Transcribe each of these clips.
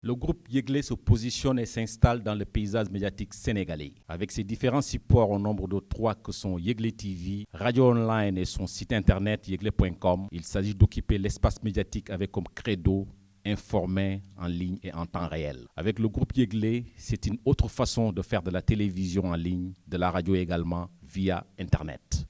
Le groupe Yeglé se positionne et s'installe dans le paysage médiatique sénégalais. Avec ses différents supports au nombre de 3 que sont Yeglé TV, Radio Online et son site internet yeglé.com, il s'agit d'occuper l'espace médiatique avec comme credo informer en ligne et en temps réel. Avec le groupe Yeglé, c'est une autre façon de faire de la télévision en ligne, de la radio également, via Internet.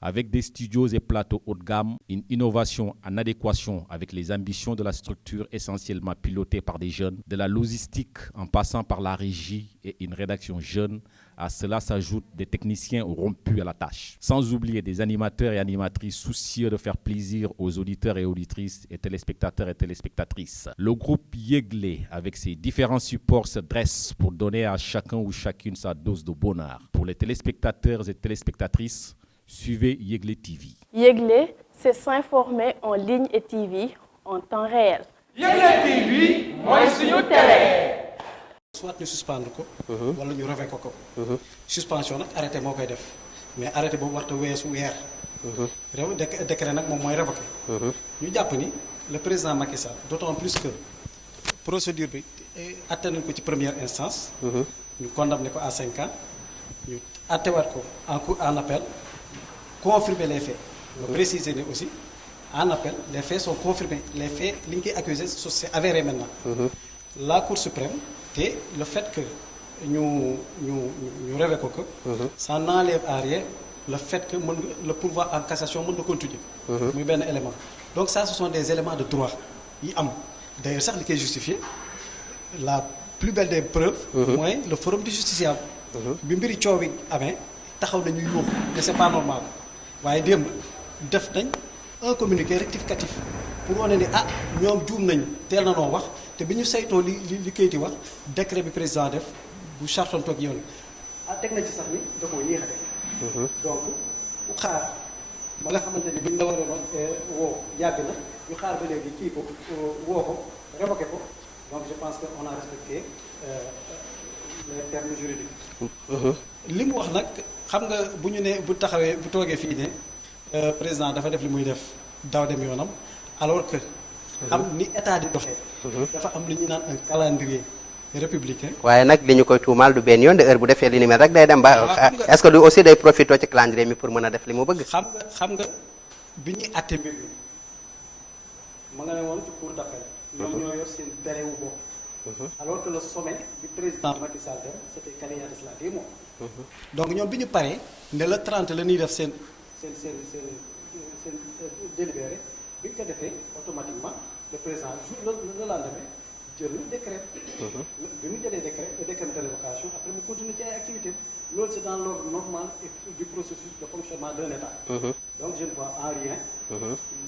Avec des studios et plateaux haut de gamme, une innovation en adéquation avec les ambitions de la structure essentiellement pilotée par des jeunes, de la logistique en passant par la régie et une rédaction jeune, à cela s'ajoutent des techniciens rompus à la tâche. Sans oublier des animateurs et animatrices soucieux de faire plaisir aux auditeurs et auditrices et téléspectateurs et téléspectatrices. Le groupe Yeglé, avec ses différents supports, se dresse pour donner à chacun ou chacune sa dose de bonheur. Pour les téléspectateurs et téléspectatrices, suivez Yeglé TV. Yeglé, c'est s'informer en ligne et TV en temps réel. Yeglé TV mooy suñu télé. soit ñu suspendre ko. wala ñu revoquer ko. suspension nag arrêté moo koy def mais arrêté boobu warta weesu weer. réew décret nag moom mooy révoquer. ñu jàpp ni le président Macky Sall d'autant plus que procédure bi atte nañ ko ci première instance. ñu condamné ko à 5 ans. ñu attewaat ko en appel. Confirmer les faits. Préciser aussi, en appel, les faits sont confirmés. Les faits, li ñu koy accusé, c'est avéré maintenant. La Cour suprême, et le fait que ñu révoqué ko, ça n'enlève à rien le fait que le pouvoir en cassation mën na continuer. muy benn élément. Donc ça, ce sont des éléments de droit yi am. D'ailleurs sax li koy justifier la plus belle des preuves. mooy le forum du justiciable. bi mbiri coow bi amee taxaw nañu yuuxu mais c'est pas normal. waaye démb def nañ un communiqué rectificatif pour wane ni ñoom juum nañ teel na noo wax te bi ñu saytoo li kayiti wax décret bi président def bu chartantoog yoon teg nañ ci sax ni da koo yéex a def. donc bu xaar ba nga xamante ni biñ la waroon woo yàgg na ñu xaar ba léegi kii ko woo ko révoqué ko donc je pense que on a respecté les termes juridiques. li mu wax nag xam nga bu ñu ne bu taxawee bu toogee fii ne président dafa def li muy def daw dem yoonam alors que am ni état di doxee dafa am li ñuy naan un calendrier républicain. waaye nag li ñu koy tuumaal du benn yoon de heure bu defee li ni mel rek day dem ba est-ce que du aussi day profité ci calendrier mi pour mën a def li mu bëgg. xam nga bi ñuy àtte mbir mi ma nga ne woon ci cour d'appel ñoom ñoo yor seen délai wu bopp. Alors que le sommet du président Macky Sall dem c'était il y a de cela 10 mois. Donc ñoom bi ñu paree ne le 30 la ñuy def seen délibéré bi ñu ko defee automatiquement le président le lendemain jël na décret. bi mu jëlee décret de révocation après mu continuer ci ay activités loolu c'est dans l'ordre normal du processus de fonctionnement d'un État. Donc je ne vois en rien.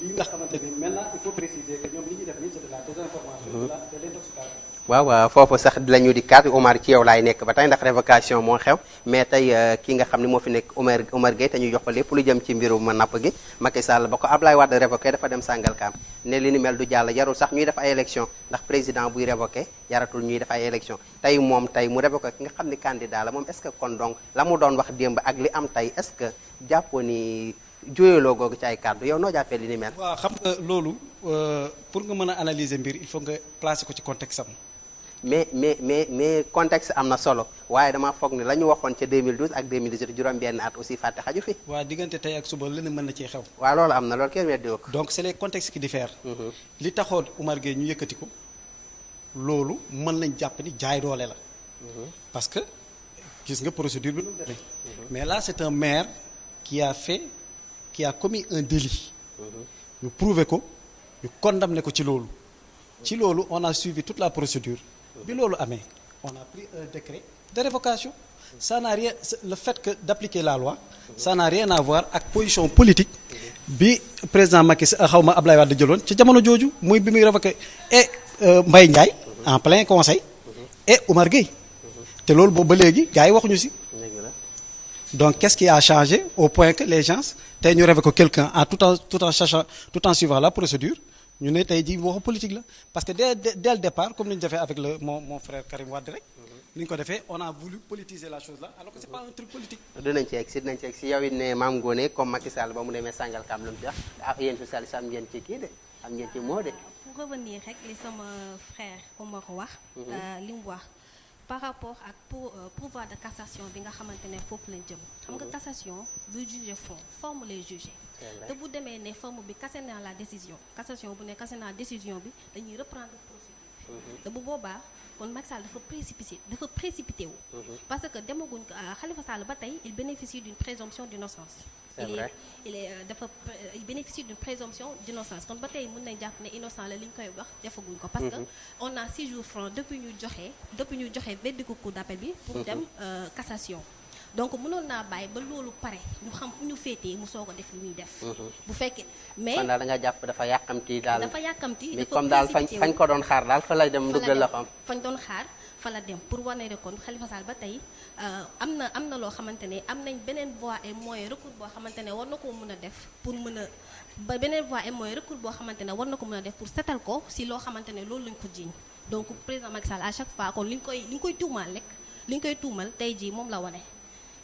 lii nga xamante ni maintenant il faut préciser que ñoom li ñuy def nii c'est de la désinformation. de l'intoxication. waaw foofu sax la ñu di cadre Omar ci yow laay nekk ba tey ndax révocation moo xew mais tey ki nga xam ne moo fi nekk Omar Gueye te ñu jox ko lépp lu jëm ci mbirum napp gi Macky Sall ba ko Ablaye Wade révoqué dafa dem Sangalkam ne li ni mel du jàll jarul sax ñuy def ay élection ndax président buy révoqué jaratul ñuy def ay élection tey moom tey mu révoqué ki nga xam ne candidat la moom est-ce que kon donc la mu doon wax démb ak li am tey est-ce que jàppoo ni jóyaloo googu ci ay kàddu yow noo jàppee li ni mel. waaw xam nga loolu pour nga mën a analyser mbir il faut nga placer ko ci contexte am. mais contexte am na solo waaye dama foog ne la ñu waxoon ca 2012 ak 2018 juróom-benn at aussi fàtte xaju fi. waa diggante tey ak suba leneen mën na ciy xew. waaw loolu am na loolu kenn weddi ko. donc c'est les contextes qui diffèrent. li taxoon Oumar Gueye ñu yëkkati ko loolu mën nañ jàpp ni jaay doole la. parce que gis nga procédure bi nu mu demee. mais là c'est un maire qui a commis un délit. ñu prouver ko ñu condamner ko ci loolu. ci loolu on a suivi toute la procédure. bi loolu amee on a pris un décret de révocation ça n'a rien le fait que d'appliquer la loi ça n'a rien à voir ak position politique bi président Macky xawma Ablaye Wade jëloon ci jamono jooju muy bi muy révoqué et Mbaye Ndiaye en plein conseil et Oumar Gueye te loolu boobu ba léegi gars yi waxuñu ci donc qu'est-ce qui a changé au point que les gens tey ñu révoqué quelqu'un en tout en suivant la procédure ñu ne tey jii waxu politique la parce que dès le départ comme ni ñu defee avec mon frère Karim Wade rek ni ñu ko defee on a voulu politiser la chose là alors que c'est pas un truc politique. dinañ ci egg si yow it ne Mame Ngoné comme Macky Sall ba mu demee Sangalkam lu mu ci wax yéen socialiste am ngeen ci kii de am ngeen ci moo de. revenir rek li sama frère Omar wax li mu wax par rapport ak pouvoir de cassation bi nga xamante ne foofu lañ jëm xam nga cassation du juger fond forme lay juger te bu demee ne forme bi cassé na la décision cassation bu ne cassé na décision bi dañuy reprendre procédure te bu boobaa kon Macky Sall dafa précipité wu parce que demaguñ ko Khalifa Sall ba tey il bénéficie d'une présomption d'innocence il bénéficie d'une présomption d'innocence kon ba tey mën nañ jàpp ne innocent la li ñu koy wax defaguñ ko parce que on a 6 jours francs depuis ñu joxe verdict cour d'appel bi pour dem cassation donc mënoon naa bàyyi ba loolu pare ñu xam fu ñu féetee mu soog a def li muy def bu fekkee mais kon daal da nga jàpp dafa yàkkamti daal dafa comme daal fañ ko doon xaar daal fa lay dem duggal la xam fañ doon xaar fa la dem pour wane ne kon Khalifa Sall ba tey am na loo xamante ne am nañ beneen voie et moyen recours boo xamante ne war na ko mën a def pour mën a ba beneen voie et moyen recours boo xamante ne war na ko mën a def pour setal ko si loo xamante ne loolu lañ ko jiiñ donc président Macky Sall à chaque fois kon li ñu koy tuumal tey jii moom la wane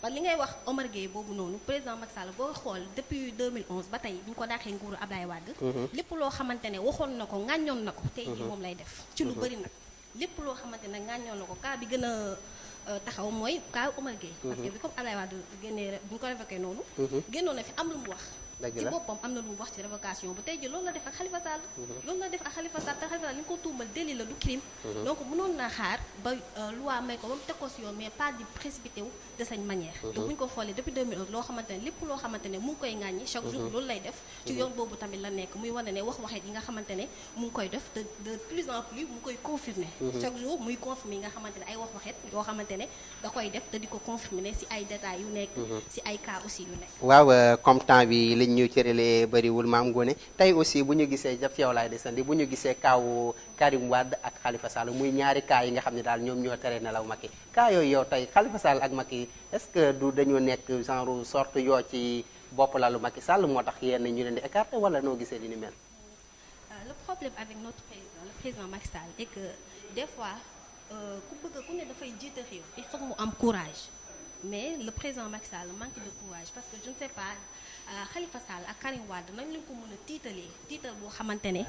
parce que li ngay wax Omar Gueye boobu noonu président Macky Sall boo xool depuis 2011 ba tey bi ñu ko daaxee nguuru Abdoulaye Wade lépp loo xamante ne waxoon na ko ŋàññoon na ko tey jii moom lay def ci lu bëri nag lépp loo xamante ne ŋàññoon na ko cas bi gën a taxaw mooy cas Omar Gueye parce que bi comme Abdoulaye Wade génnee bu ñu ko révoqué noonu génnoon na fi am lu mu wax ci boppam am na lu mu wax ci révocation bu tey ji loolu la def ak Khalifa Sall te Khalifa Sall li nga ko tuumal délit la du crime donc mënoon naa xaar ba loi may ko ba mu teg ko si yoon mais pas di précipité wu de cette manière te bu ñu ko xoolee depuis 2011 loo xamante ne lépp loo xamante ne mu ngi koy ŋàññi chaque jour loolu lay def ci yoon boobu tamit la nekk muy wane ne wax waxeet yi nga xamante ne mu ngi koy def de plus en plus mu koy confirmer chaque jour muy confirmer yi nga xamante ne ay wax waxeet yoo xamante ne da koy def te di ko confirmer ne si ay détails yu nekk si ay cas aussi yu nekk waaw comme temps bi ñu cëralee bëriwul Mame Ngoné tey aussi bu ñu gisee jaf yow laay desandi bu ñu gisee kaawu Karim Wade ak Khalifa Sall muy ñaari cas yi nga xam ne daal ñoom ñoo tere nelaw Macky cas yooyu yow tey Khalifa Sall ak Macky est-ce que du dañoo nekk genre sorte yoo ci bopp lalu Macky Sall moo tax yenn ñu leen di écarter wala noo gisee li ni mel le problème avec notre président le président Macky Sall est que des fois ku ne dafay jiite réew il faut mu am courage mais le président Macky Sall manque de courage parce que je ne sais pas Khalifa Sall ak Karim Wade nañ leen ko mën a tiital boo xamante ne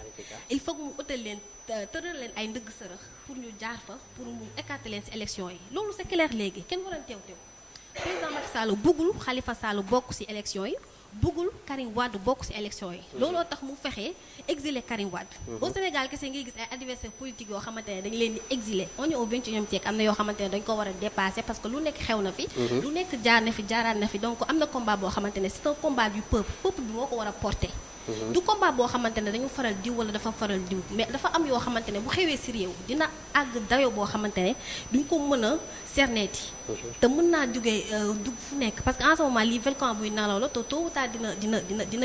il faut que mu utal leen tëral leen ay ndëgg sërëx pour ñu jaar fa pour mu écarter leen ci élection yi loolu c'est clair léegi kenn waroon teew président Macky Sall bëggul Khalifa Sall bokk ci élection yi bëggul Karim Wade bokk ci élection yi looloo tax mu fexe exiler Karim Wade au Sénégal kese ngay gis ay adversaires politiques yoo xamante ne dañu leen di exiler on est au 21e siècle am na yoo xamante ne dañ ko war a dépasser parce que lu nekk xew na fi lu nekk jaaraat na fi donc am na combat boo xamante ne c'est un combat du peuple bi moo ko war a porter du combat boo xamante ne dañu faral diw wala dafa faral diw mais dafa am yoo xamante ne bu xewee ci réew dina àgg dayo boo xamante ne duñ ko mën a cerneeti te mën naa jógee dugg fu nekk parce que en ce moment lii volcan buy nalaw la te tôt ou tard dina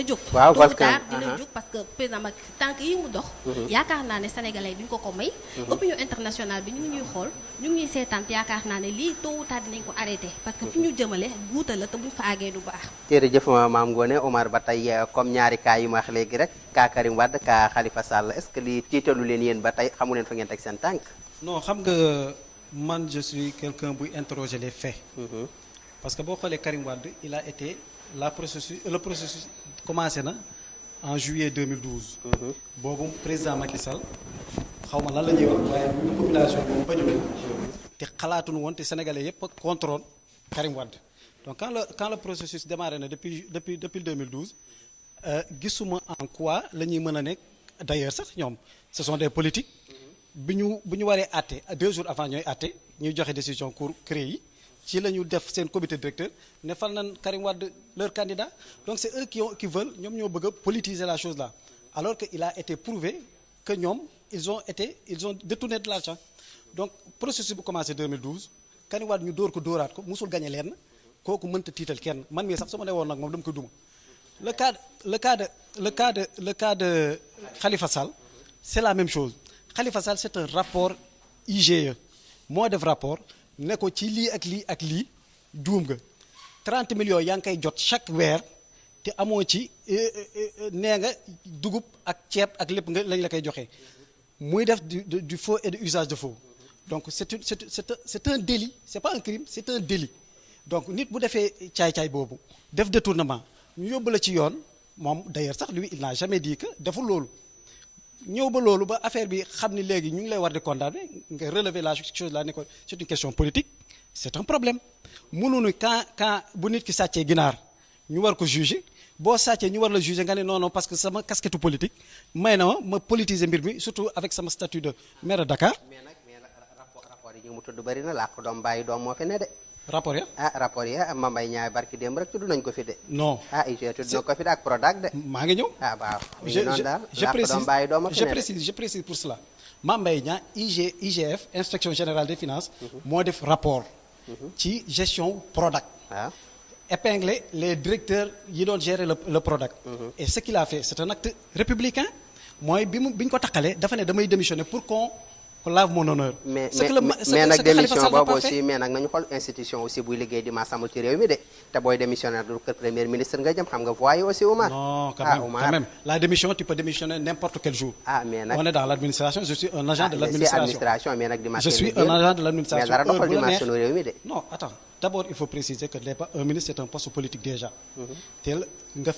jóg tôt ou tard dina jóg parce que président Macky tànk yi mu dox yaakaar naa ne sénégalais duñ ko may opinion internationale bi ñu ngi ñuy xool ñu ngi ñuy seetaan yaakaar naa ne lii tôt ou tard dinañ ko arrêté parce que fi ñu jëmale guuta la te buñ fa àggee du baax jërëjëf Mame Ngoné Omar ba tey comme ñaari cas yi ma wax léegi rek cas Karim Wade cas Khalifa Sall est-ce que lii tiitalu leen yéen ba tey xamu leen fa ngeen teg seen tànk non xam nga man je suis quelqu'un buy interroger les faits parce que boo xoolee Karim Wade il a été le processus commencé na en juillet 2012 boobu président Macky Sall xaw ma lan la ñuy wax waaye bu population bi bañu te xalaatuñu woon te sénégalais yépp contrôle Karim Wade donc quand le processus démarré na depuis 2012 gisuma en quoi la ñuy mën a nekk d'ailleurs sax ñoom ce sont des politiques bu ñu waree àtte 2 jours avant ñooy àtte ñuy joxe décision cour CREI yi ci la ñu def seen comité directeur ne fal nañ Karim Wade leur candidat donc c'est eux qui veulent ñoom ñoo bëgg a politiser la chose là alors que il a été prouvé que ñoom ils ont détourné de l'argent donc processus bu commencé 2012 Karim Wade ñu dóor ko dóoraat ko musul gagné leen kooku mënta tiital kenn man mii sax su ma ne woon nag moom dama ko duma le cas de Khalifa Sall c'est la même chose Khalifa Sall c'est un rapport IGE moo def rapport ne ko ci lii ak lii juum nga 30 millions yaa ngi koy jot chaque weer te amoo ci nee nga dugub ak ceeb ak lépp nga lañ la koy joxe muy def du faux et de usage de faux donc c'est un délit c'est pas un crime c'est un délit donc nit bu defee caay-caay boobu def détournement ñu yóbbu la ci yoon moom d'ailleurs sax lui il n'a jamais dit que deful loolu ñëw ba loolu ba affaire bi xam ni léegi ñu ngi lay war di condamner nga relever la chose là ne ko c'est une question politique c'est un problème mënuñu quand bu nit ki sàccee ginaar ñu war ko juger boo sàccee ñu war la juger nga ne non parce que sama casquette politique may na ma politiser mbir mi surtout avec sama statut de maire de Dakar. mais rapport yi ñu mu tudd bëri na làq doom bàyyi doom moo fi ne de. rapport ya rapport ya Mame Mbaye Niang barki démb rek tudd nañ ko fi de. non IG tudd na ko fi de ak Prodac de. maa ngi ñëw. waaw. je précise pour cela Mame Mbaye Niang IGF inspection générale des finances. moo def rapport. ci gestion Prodac. waaw. épingler les directeurs yi doon gérer le Prodac. et ce qu'il a fait c'est un acte républicain mooy bi ñu ko taqalee dafa ne damay démissionner pour qu'on lave mon honneur. mais nag démission boobu aussi mais nag nañu xool institution aussi buy liggéey di maasamul ci réew mi de te booy démissionnaire du kër premier ministre nga jëm xam nga voyé aussi Oumar. non quand même la démission tu peux démissionner n'importe quel jour. mais nag on est dans l'administration je suis un agent de l'administration. mais nag je suis un agent de l'administration. mais dara doxal dimension réew mi de. non attends d'abord il faut préciser que un ministre c'est un poste politique déjà. te nga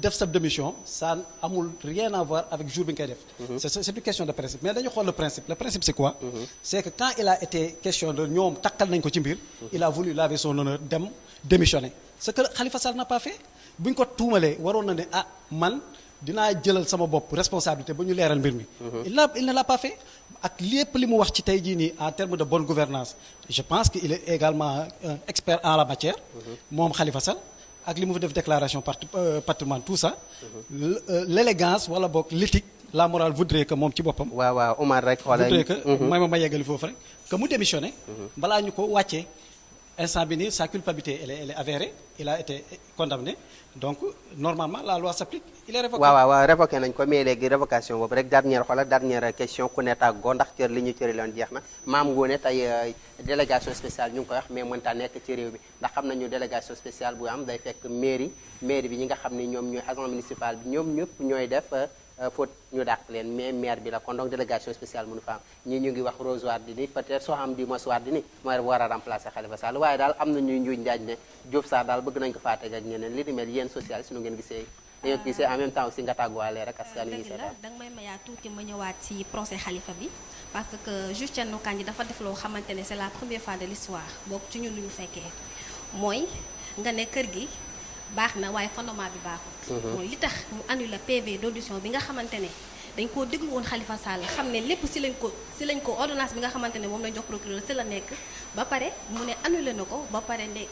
def sa démission ça amul rien à voir avec jour bi nga koy def. c'est une question de principe mais dañu xool le principe c'est quoi. c'est que quand il a été question de ñoom takkal nañ ko ci mbir. il a voulu laver son honneur dem démissionner ce que Khalifa Sall n'a pas fait bu ñu ko tuumalee waroon na ne man dinaa jëlal sama bopp responsabilité ba ñu leeral mbir mi. il ne l'a pas fait ak lépp li mu wax ci tey jii nii en termes de bonne gouvernance je pense qu'il est également un expert en la matière. moom Khalifa Sall ak li mu def déclaration patrimoine tout ça. l'élégance wala boog l'éthique la morale voudrait que moom ci boppam. waaw Omar rek xoolal voudrait que ma yeggali foofu rek que mu démissionné. balaa ñu ko wàccee instant bi nii sa culpabilité elle est avérée il a été condamné donc normalement la loi s'applique il est révoqué. waaw révoqué nañ ko mais léegi révocation boobu rek dernière question ku ne tàggoo ndax cër li ñu cëri loon jeex na maam Ngoné tey délégation spéciale ñu ngi koy wax mais mënta nekk ci réew mi ndax xam nañu délégation spéciale bu am day fekk mairie bi ñi nga xam ne ñoom ñooy agent municipal bi ñoom ñëpp ñooy def faute ñu dàq leen mais maire bi la kon donc délégation spéciale mënu fa am ñii ñu ngi wax Rose Wardini peut-être soo xam di Mos Wardini mooy war a remplacer Khalifa Sall waaye daal am na ñuy njuuj njaaj ne Diop Sarr daal bëgg nañu ko faa teg ak ñeneen li di mel yéen socialiste nu ngeen gisee dañoo gisee en même temps aussi nga tàgguwaale rek askan wi dëgg la danga may mayaat tuuti ma ñëwaat ci procès Khalifa bi parce que juge Thierno Kandji dafa def loo xamante ne c'est la première fois de l'histoire boobu ci ñun lu ñu fekkee mooy nga ne kër gi baax na waaye fondement bi baaxul. mooy li tax mu annulé PV d'audition bi nga xamante ne dañ koo déglu woon Khalifa Sall xam ne lépp si lañ ko ordonnance bi nga xamante ne moom lañ jox procureur si la nekk ba pare mu ne annulé na ko ba pare ne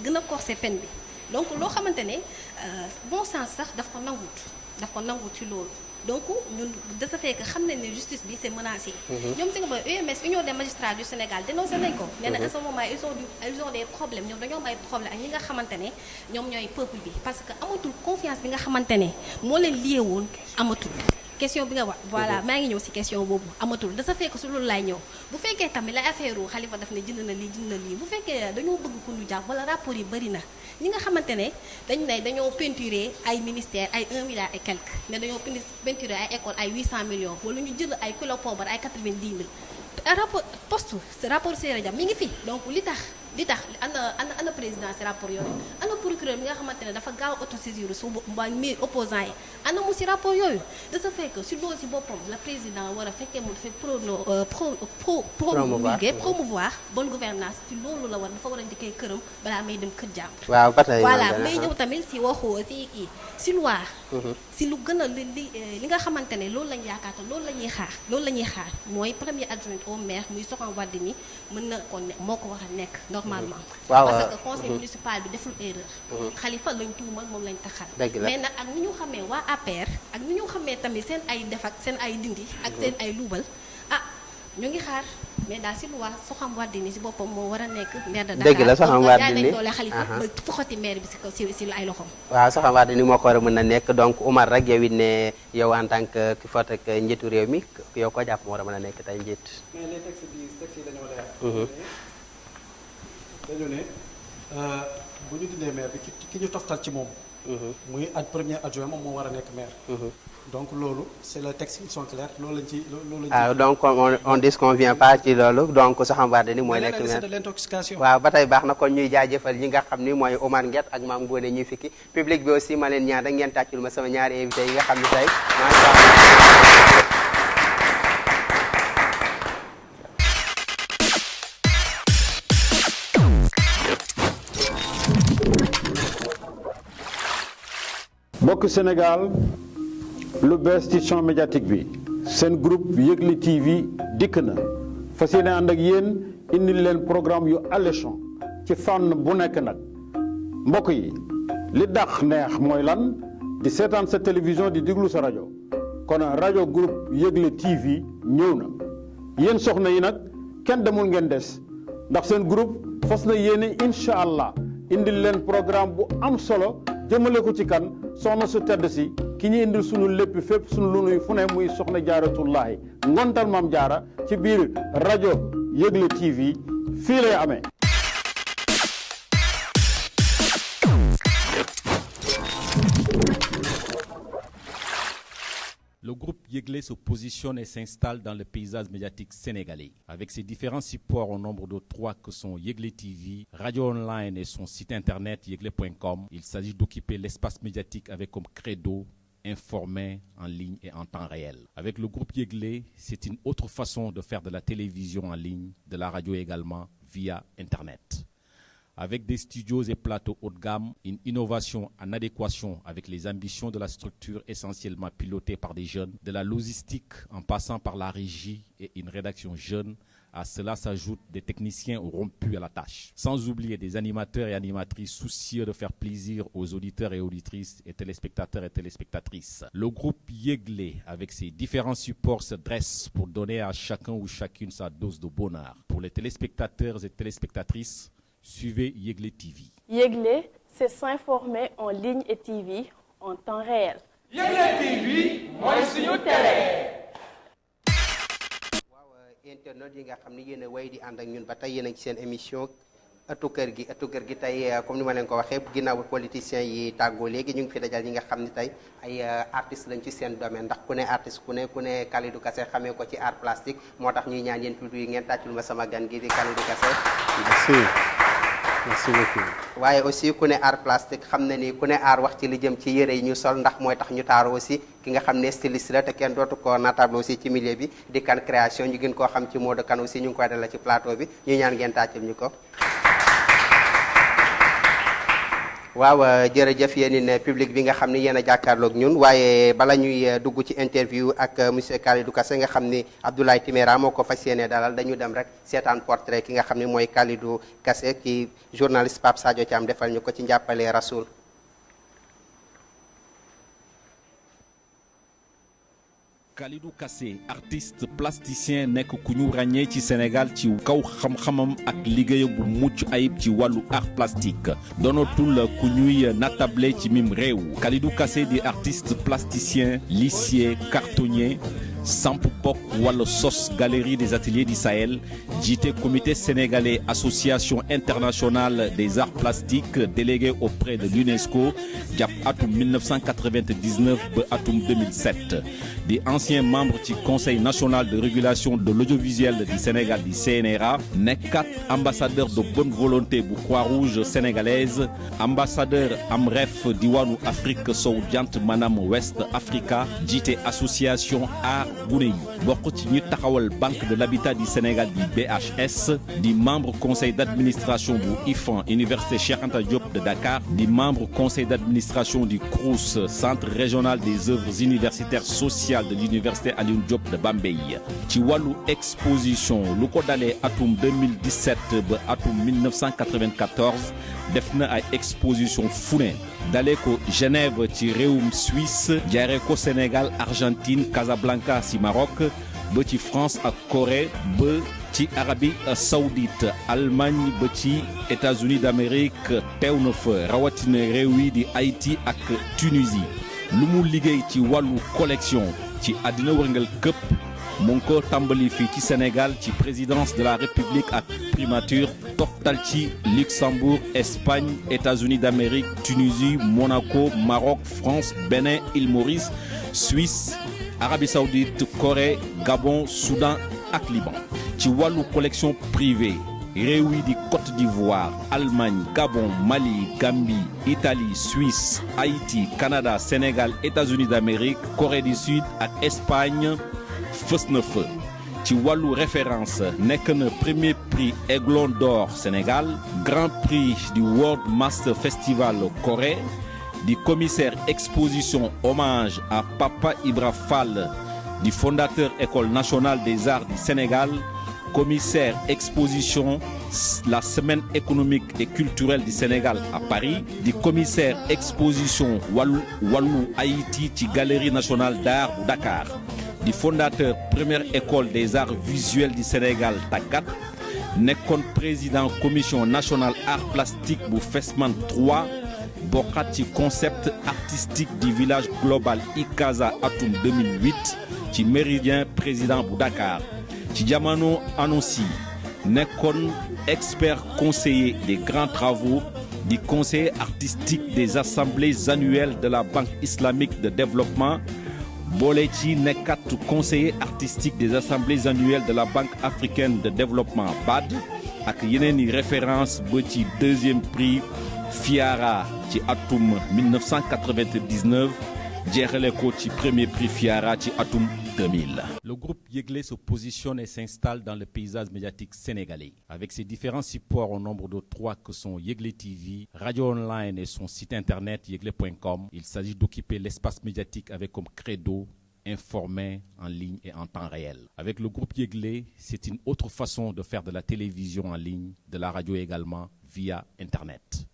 gën a corsé peine bi donc loo xamante ne bon sens sax daf ko nangut ci loolu donc ñun de ce fait que xam nañ ne justice bi c'est menacé. ñoom si nga ba UMS Union des magistrats du Sénégal dénoncé nañ ko. nee na à ce moment ils ont des problèmes ñoom dañoo am ay problèmes ak ñi nga xamante ne ñoom ñooy peuple bi parce que amatul confiance bi nga xamante ne moo leen lié woon amatul. question bi nga wax voilà maa ngi ñëw ci question boobu amatul da sa fekk su loolu laay ñëw bu fekkee tamit la affaire u Khalifa daf ne jënd na lii bu fekkee dañoo bëgg ku ñu jàpp wala rapport yi bëri na ñi nga xamante ne dañoo peinturer ay ministères ay 1 milliard et quelque ne dañoo peinturer ay école ay 800 millions wala ñu jël ay kilo poobar ay 90 000 rapport Séré Dia mi ngi fi donc li tax ana président ci rapport yooyu ana procureur mi nga xamante ne dafa gaaw autosaisir su mbaa mi opposant yi ana mu ci rapport yooyu de ce fait que si loolu ci boppam la président war a fekkee mu dafay promouvoir bonne gouvernance ci loolu la dafa war a njëkkee këram balaa may dem kër jàmm. waaw ba tey voilà may ñëw tamit ci waxu ci loi ci lu gën a li nga xamante ne loolu lañ yaakaar te loolu la ñuy xaar mooy premier adjoint au maire muy Soham Wardini mën na ko moo ko war a nekk normalement. parce que conseil municipal bi deful erreur. Khalifa lañ tuumal moom lañ taxal. mais nag ak ni ñu xamee waa APR ak ni ñu xamee tamit seen ay def ak seen ay dindi ak seen ay luubal ñu ngi xaar mais daal si lu waa Soham Wardini si boppam moo war a nekk maire de Dakar. dëgg la Soham Wardini nañ doole Khalifa ba foxati maire bi si ay loxoom. waaw Soham Wardini moo ko war a mën a nekk donc Oumar rek yow it ne yow en tant que ki fa teg njiitu réew mi yow ko jàpp moo war a mën a nekk tey njiit. mais les textes yi dañoo leer. dañu ne bu ñu dindee maire bi ki ñu toftal ci moom muy premier adjoint moom moo war a nekk maire. donc loolu c'est le texte ils sont clairs loolu lañ ci loolu lañ ci. donc on disconvient pas ci loolu donc Soham Wardini mooy nekk maire de l'intoxication. waaw ba tey baax na kon ñuy jaajëfal ñi nga xam ni mooy Omar Nguet ak Mame Ngoné ñuy fikki public bi aussi ma leen ñaan rek ngeen tàccul ma sama ñaari invité yi nga xam ni tey mbokk Sénégal lu bees ci champ médiatique bi seen groupe Yegle TV dikk na fas yéene ànd ak yéen indil leen programme yu alléchant ci fànn bu nekk nag mbokk yi li dàq neex mooy lan di seetaan sa télévision di déglu sa rajo kon rajo groupe Yegle TV ñëw na yéen soxna yi nag kenn demul ngeen des ndax seen groupe fas na yéene incha allah indil leen programme bu am solo jëmale ko ci kan soxna su tedd si ki ñu indil suñu lépp fépp suñu lu nuy fu ne muy soxna jaaratullaahi ngontal maam jaara ci biir rajo Yegle TV fii lay amee. Le groupe Yegle se positionne et s'installe dans le paysage médiatique sénégalais. Avec ses différents supports au nombre de 3 que sont Yegle TV, Radio Online et son site internet yegle.com, il s'agit d'occuper l'espace médiatique avec comme credo informer en ligne et en temps réel. Avec le groupe Yegle, c'est une autre façon de faire de la télévision en ligne, de la radio également via Internet. Avec des studios et plateaux haut de gamme, une innovation en adéquation avec les ambitions de la structure essentiellement pilotée par des jeunes, de la logistique en passant par la régie et une rédaction jeune, à cela s'ajoutent des techniciens rompus à la tâche. Sans oublier des animateurs et animatrices soucieux de faire plaisir aux auditeurs et auditrices et téléspectateurs et téléspectatrices. Le groupe Yegle, avec ses différents supports, se dresse pour donner à chacun ou chacune sa dose de bonheur. Pour les téléspectateurs et téléspectatrices, suivez Yegle TV. Yegle, c'est s'informer en ligne et TV en temps réel. Yegle TV mooy suñu télé. waaw internet yi nga xam ni yéen a way di ànd ak ñun ba tey yéen a ngi seen émission ëttu kër gi tey comme ni ma leen ko waxee ginnaaw politiciens yi tàggoo léegi ñu ngi fi dajal ñi nga xam ni tey ay artistes lañ ci seen domaine ndax ku ne artiste ku ne Kalidou Kassé xamee ko ci art plastique moo tax ñuy ñaan yéen public yi ngeen tàccul ma sama gan gi di Kalidou Kassé. Merci beaucoup. waaye aussi ku ne art plastique xam na ni ku ne art wax ci li jëm ci yére yi ñu sol ndax mooy tax ñu taaru aussi ki nga xam ne styliste la te kenn dootu ko natable aussi ci milieu bi di kan création ñu gën koo xam ci mode kan aussi ñu ngi koy dalal ci plateau bi ñu ñaan ngeen tàccul ñu ko. waaw jërëjëf yéen public bi nga xam ni yéen a jàkkaarloog ñun waaye bala ñuy dugg ci interview ak monsieur Kalidou Kassé nga xam ni Abdoulaye Timéra moo ko fas yéene dalal dañu dem rek seetaan portrait ki nga xam ni mooy Kalidou Kassé ki journaliste Pape Sadio Thiam defal ñu ko ci njàppale Rasoul. Kalidou Kassé artiste plasticien nekk ku ñu ràññee ci Sénégal ci kaw xam-xamam ak liggéeyam bu mucc ayib ci wàllu art plastique doonatul ku ñuy natable ci mim réew. Kalidou Kassé di artiste plasticien licier cartonnier samp pok wala sos galerie des ateliers du Sahel jiite comité sénégalais association internationale des arts plastiques délégué auprès de l'UNESCO jàpp atum 1999 ba atum 2007 di ancien membre ci conseil national de régulation de l'audiovisuel du Sénégal di CNRA nekkat ambassadeur de bonne volonté bu Croix-Rouge sénégalaise ambassadeur AMREF diwaanu Afrique sowu jant maanaam West Africa jiite association art gune yi bokk ci ñu taxawal banque de l'habitat du Sénégal di BHS di membre conseil d'administration bu IFAN université Cheikh Anta Diop de Dakar di membre conseil d'administration du CROUS centre régional des œuvres universitaires sociales de l'université Alioune Diop de Bambey ci wàllu exposition lu ko dalee atum 2017 ba atum 1994 def na ay exposition fu ne dalee ko Genève ci réewum Suisse jaaree ko Sénégal Argentine Casablanca ci Maroc ba ci France ak Corée ba ci Arabie Saoudite Allemagne ba ci États-Unis d'Amérique teew na fa rawatina réew yi di Haïti ak Tunisie lu mu liggéey ci wàllu collection ci àddina wërngal këpp mu ngi ko tàmbali fii ci Sénégal ci présidence de la République ak primature toftal ci Luxembourg, Espagne, États-Unis d'Amérique, Tunisie, Monaco, Maroc, France, Bénin, île Maurice, Suisse, Arabie Saoudite, Corée, Gabon, Soudan ak Liban. ci wàllu collection privée réew yi di Côte d'Ivoire, Allemagne, Gabon, Mali, Gambie, Italie, Suisse, Haïti, Canada, Sénégal, États-Unis d'Amérique, Corée du Sud ak Espagne fës na fa. ci wàllu référence nekk na premier prix Aiglon d'Or Sénégal, grand prix du World Master Festival Corée, du commissaire exposition hommage à Papa Ibra Fall, du fondateur École nationale des arts du Sénégal, commissaire exposition la semaine économique et culturelle du Sénégal à Paris, du commissaire exposition Wallu Haïti ci galerie nationale d'art bu Dakar, du fondateur première école des arts visuels du Sénégal Tagat, nekkoon président commission nationale art plastique bu Fesman 3, bokkat ci concept artistique du village global Ikaza atum 2008 ci méridien président bu Dakar. ci jamono annoncé nekkoon expert conseiller des grands travaux du conseiller artistique des assemblées annuelles de la Banque islamique de développement, boole ci nekkat conseiller artistique des assemblées annuelles de la Banque africaine de développement BAD ak yeneen i référence ba ci deuxième prix FIARA ci atum 1999 jeexale ko ci premier prix FIARA ci atum 2000. Le groupe Yeglé se positionne et s'installe dans le paysage médiatique sénégalais. Avec ses différents supports au nombre de 3 que sont Yeglé TV, Radio Online et son site internet yeglé.com, il s'agit d'occuper l'espace médiatique avec comme credo informer en ligne et en temps réel. Avec le groupe Yeglé, c'est une autre façon de faire de la télévision en ligne, de la radio également, via Internet.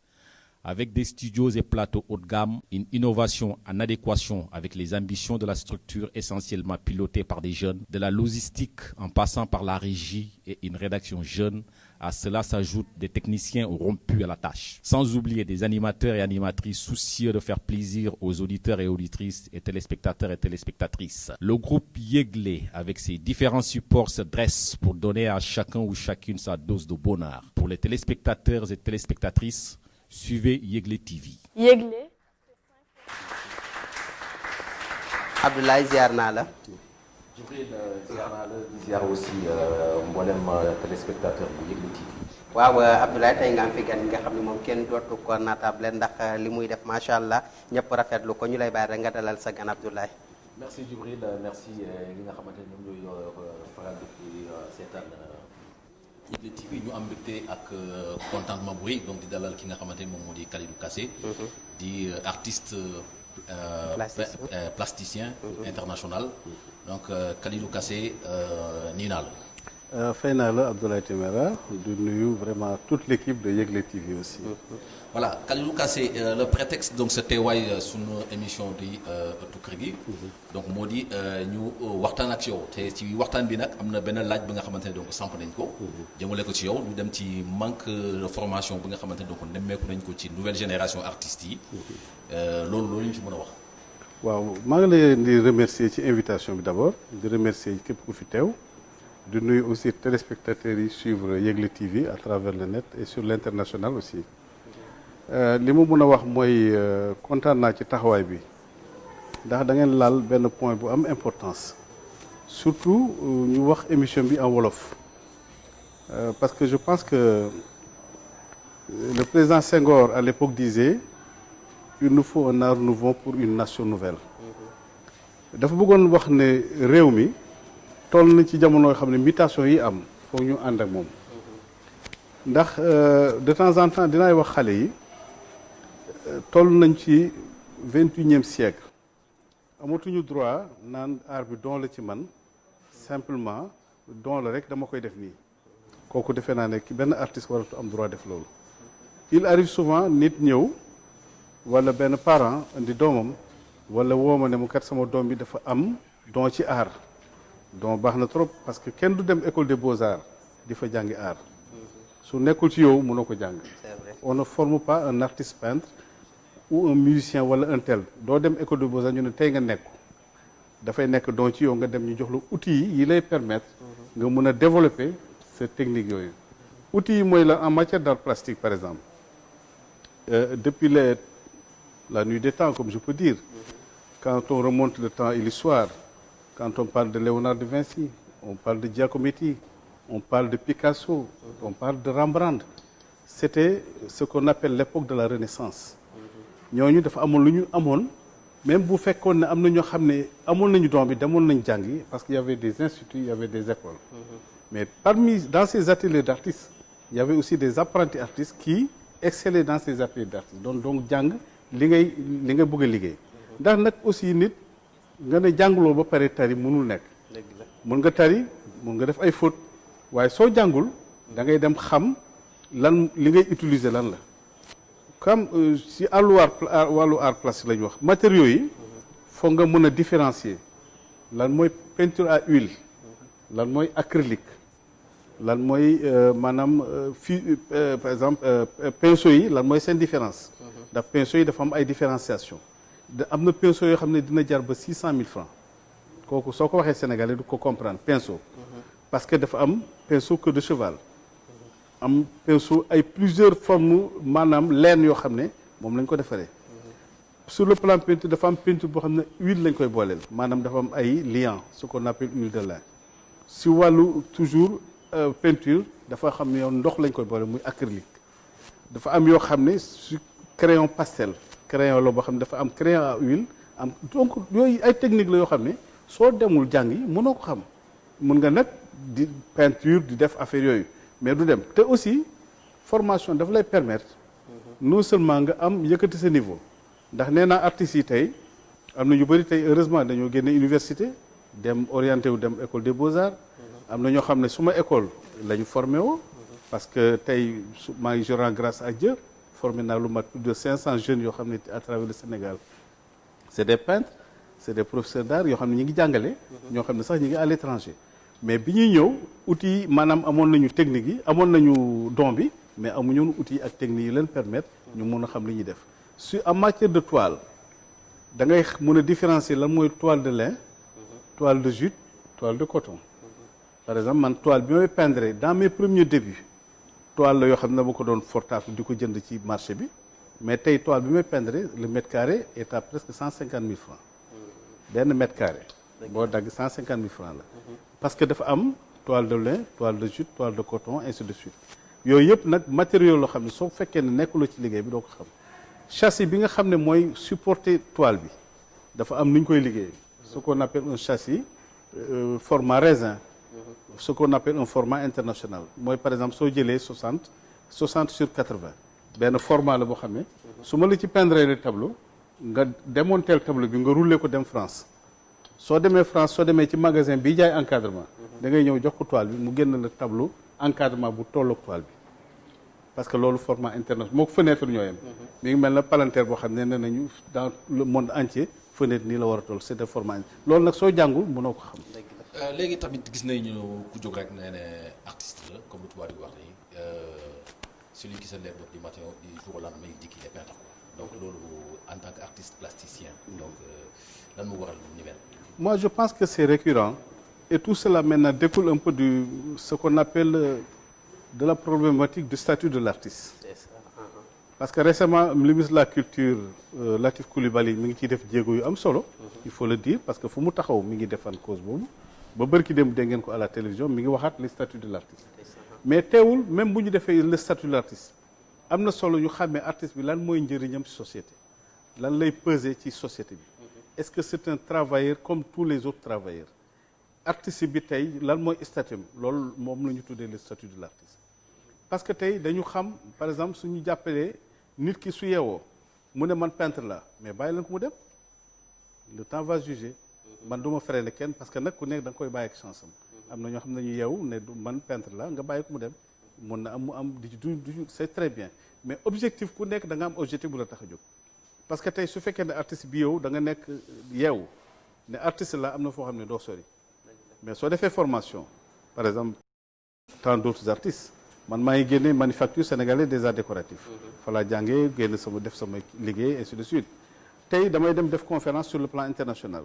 Avec des studios et plateaux haut de gamme, une innovation en adéquation avec les ambitions de la structure essentiellement pilotée par des jeunes, de la logistique en passant par la régie et une rédaction jeune, à cela s'ajoutent des techniciens rompus à la tâche. Sans oublier des animateurs et animatrices soucieux de faire plaisir aux auditeurs et auditrices et téléspectateurs et téléspectatrices. Le groupe Yeglé, avec ses différents supports, se dresse pour donner à chacun ou chacune sa dose de bonheur. Pour les téléspectateurs et téléspectatrices, suivez Yeglé TV. Yeglé. Abdoulaye ziar naa la. Djibril ziar naa la di ziar aussi mboolem téléspectateur bu Yeglé TV. waaw Abdoulaye tey nga am fi gan nga xam ne moom kenn dootu ko naatable ndax li muy def macha allah ñëpp rafetlu ko ñu lay bàyyi rek nga dalal sa gan Abdoulaye. Merci Djibril, merci li nga xamante ne ñoom ñooy faral di seetaan Yeglé TV ñu am mbégte ak contentement bu rëy donc di dalal ki nga xamante ne moom moo di Kalidou Kassé di artiste plasticien international. Donc Kalidou Kassé nii naa la. fay naa la Abdoulaye Timéra di nuyu vraiment toute l'équipe de Yeglé TV aussi. Voilà Kalidou Kassé le prétexte donc sa teewaay sunu émission di ëttu kër gi. donc moo di ñu waxtaan ak yow te ci waxtaan bi nag am na benn laaj bi nga xamante ne donc samp nañ ko. jëmale ko ci yow ñu dem ci manque de formation bi nga xamante ne donc nemmeeku nañ ko ci nouvelle génération artistes yi. loolu ñu ci mën a wax. waaw maa ngi leen di remercier ci invitation bi d'abord di remercier képp ku fi teew. di nuyu aussi téléspectateurs yi suivre Yeglé TV à travers le net et sur l'international aussi. li ma mën a wax mooy kontaan naa ci taxawaay bi ndax da ngeen laal benn point bu am importance surtout ñu wax émission bi en wolof parce que je pense que le président Senghor à l'époque disait il nous faut un art nouveau pour une nation nouvelle. dafa bëggoon wax ne réew mi toll na ci jamono yoo xam ne mutation yi am foog ñu ànd ak moom ndax de temps en temps dinaay wax xale yi toll nañ ci 21e siècle amatuñu droit naan art bi don la ci man simplement don la rek dama koy def nii kooku defee naa ne ki benn artiste waratu am droit def loolu. il arrive souvent nit ñëw wala benn parent indi doomam wala woo ma ne mu kat sama doom bi dafa am don ci art don baax na trop parce que kenn du dem école des beaux-arts di fa jàngi art su nekkul ci yow mënoo ko jàng. on ne forme pas un artiste peintre ou un musicien wala un tel doo dem école des beaux-arts ñu ne tey nga nekk dafay nekk don ci yow nga dem ñu jox la outils yi lay permettre nga mën a développer cette technique yooyu outils yi mooy la en matière d'art plastique par exemple depuis la nuit des temps comme je peux dire quand on remonte le temps et l'histoire quand on parle de Léonard de Vinci on parle de Giacometti on parle de Picasso on parle de Rembrandt c'était ce qu'on appelle l'époque de la Renaissance ñooñu dafa amoon lu ñu amoon même bu fekkoon ne am na ñoo xam ne amoon nañu don bi demoon nañu jàngi parce qu'il y avait des instituts il y avait des écoles mais dans ces ateliers d'artistes il y avait aussi des apprentis artistes qui excellaient dans ces ateliers d'artistes donc jàng li nga bëgg a liggéey ndax nag aussi nit nga ne jànguloo ba pare tari mënul nekk mun nga tari mun nga def ay fautes waaye soo jàngul da ngay dem xam lan li ngay utiliser lan la comme si wàllu art plastique la ñu wax matériaux yi foog nga mën a différencier lan mooy peinture à huile lan mooy acrylique lan mooy maanaam par exemple pinceau yi lan mooy seen différence ndax pinceau yi dafa am ay différenciation am na pinceau yoo xam ne dina jar ba 600 000 francs kooku soo ko waxee sénégalais du ko comprendre pinceau parce que dafa am pinceau queue de cheval am pinceau ay plusieurs formes maanaam laine yoo xam ne moom lañ ko defaree sur le plan peinture dafa am peinture boo xam ne huile lañ koy booleel maanaam dafa am ay liant ce qu'on appelle huile de lin si wàllu toujours peinture dafa xam ne yow ndox lañ koy booleel muy acrylique dafa am yoo xam ne su crayon pastel crayon la boo xam ne dafa am crayon à huile am donc yooyu ay technique la yoo xam ne soo demul jàng yi mënoo ko xam mën nga nag di peinture di def affaire yooyu mais du dem te aussi formation dafa lay permettre non seulement nga am yëkkati sa niveau ndax nee naa artistes yi tey am na ñu bëri tey heureusement dañoo génne université dem orienté wu dem école des beaux-arts am na ñoo xam ne suma école la ñu formé woo parce que tey maa ngi je rends grâce à Dieu formé naa lu mat plus de 500 jeunes yoo xam ne à travers le Sénégal c'est des peintres c'est des professeurs d'art yoo xam ne ñi ngi jàngale ñoo xam ne sax ñi ngi à l'étranger mais bi ñuy ñëw outils yi maanaam amoon nañu technique yi amoon nañu don bi mais amuñu woon outils yi ak technique yi leen permettre ñu mun a xam li ñuy def su en matière de toile da ngay mën a différencier lan mooy toile de lin toile de jute toile de coton par exemple man toile bi may peindre dans mes premiers débuts toile la yoo xam ne dama ko doon fortaatu di ko jënd ci marché bi mais tey toile bi may peindre le mètre carré est à presque 150 000 francs benn mètre carré boo dagg 150 000 francs la parce que dafa am toile de lin toile de jute toile de coton ainsi de suite yooyu yëpp nag matériaux loo xam ne soo fekkee ne nekkuloo ci liggéey bi doo ko xam châssis bi nga xam ne mooy supporter toile bi dafa am nu ñu koy liggéey ce qu'on appelle un châssis format raisin ce qu'on appelle un format international mooy par exemple soo jëlee 60 sur 80 benn format la boo xam ne su ma la ci peindre le tableau nga démonter tableau bi nga rouler ko dem France soo demee France soo demee ci magasin bi jaay encadrement da ngay ñëw jox ko toile bi mu génn la tableau encadrement bu tolloog toile bi parce que loolu format international moo ko fenêtre ñoo yem mi ngi mel na palanteer boo xam ne nee nañu dans le monde entier fenêtre nii la war a toll c'est des formats loolu nag soo jàngul mënoo ko xam léegi tamit gis nañu ku jóg rek nee ne artiste la comme lu tubaab di wax nii celui qui se lève du matin du jour au lendemain il dit qu'il est peintre donc loolu en tant qu'artiste plasticien donc lan mu waral lu ni mel. Moi je pense que c'est récurrent et tout cela maintenant découle un peu de ce qu'on appelle de la problématique du statut de l'artiste. Parce que récemment le ministre de la culture Latif Coulibaly mi ngi ciy def jéego yu am solo. il faut le dire parce que fu mu taxaw mi ngi defan cause boobu. ba bërki dem dégg ngeen ko à la télévision mi ngi waxaat le statut de l'artiste. mais teewul même bu ñu defee le statut de l'artiste am na solo ñu xàmmee artiste bi lan mooy njëriñam ci société lan lay peser ci société bi. est-ce que c'est un travailleur comme tous les autres travailleurs artiste bi tey lan mooy statut loolu moom la ñu tuddee le statut de l'artiste. parce que tey dañu xam par exemple suñu jàppalee nit ki su yeewoo mu ne man peintre la mais bàyyi leen ko mu dem le temps va juger man du ma freiner kenn parce que nag ku nekk da nga koy bàyyi ak chance am na ñoo xam ne ñu yeewu ne man peintre la nga bàyyi ko mu dem mun na am mu am du c'est très bien mais objectif ku nekk da nga am objectif bu la tax a jóg parce que tey su fekkee ne artiste bi yow da nga nekk yeewu ne artiste la am na foo xam ne doo sori mais soo defee formation par exemple tant d'autres artistes man maa ngi génne manufacture sénégalaise des arts décoratifs fa laa jàngee génn sama def sama liggéey ainsi de suite tey damay dem def conférence sur le plan international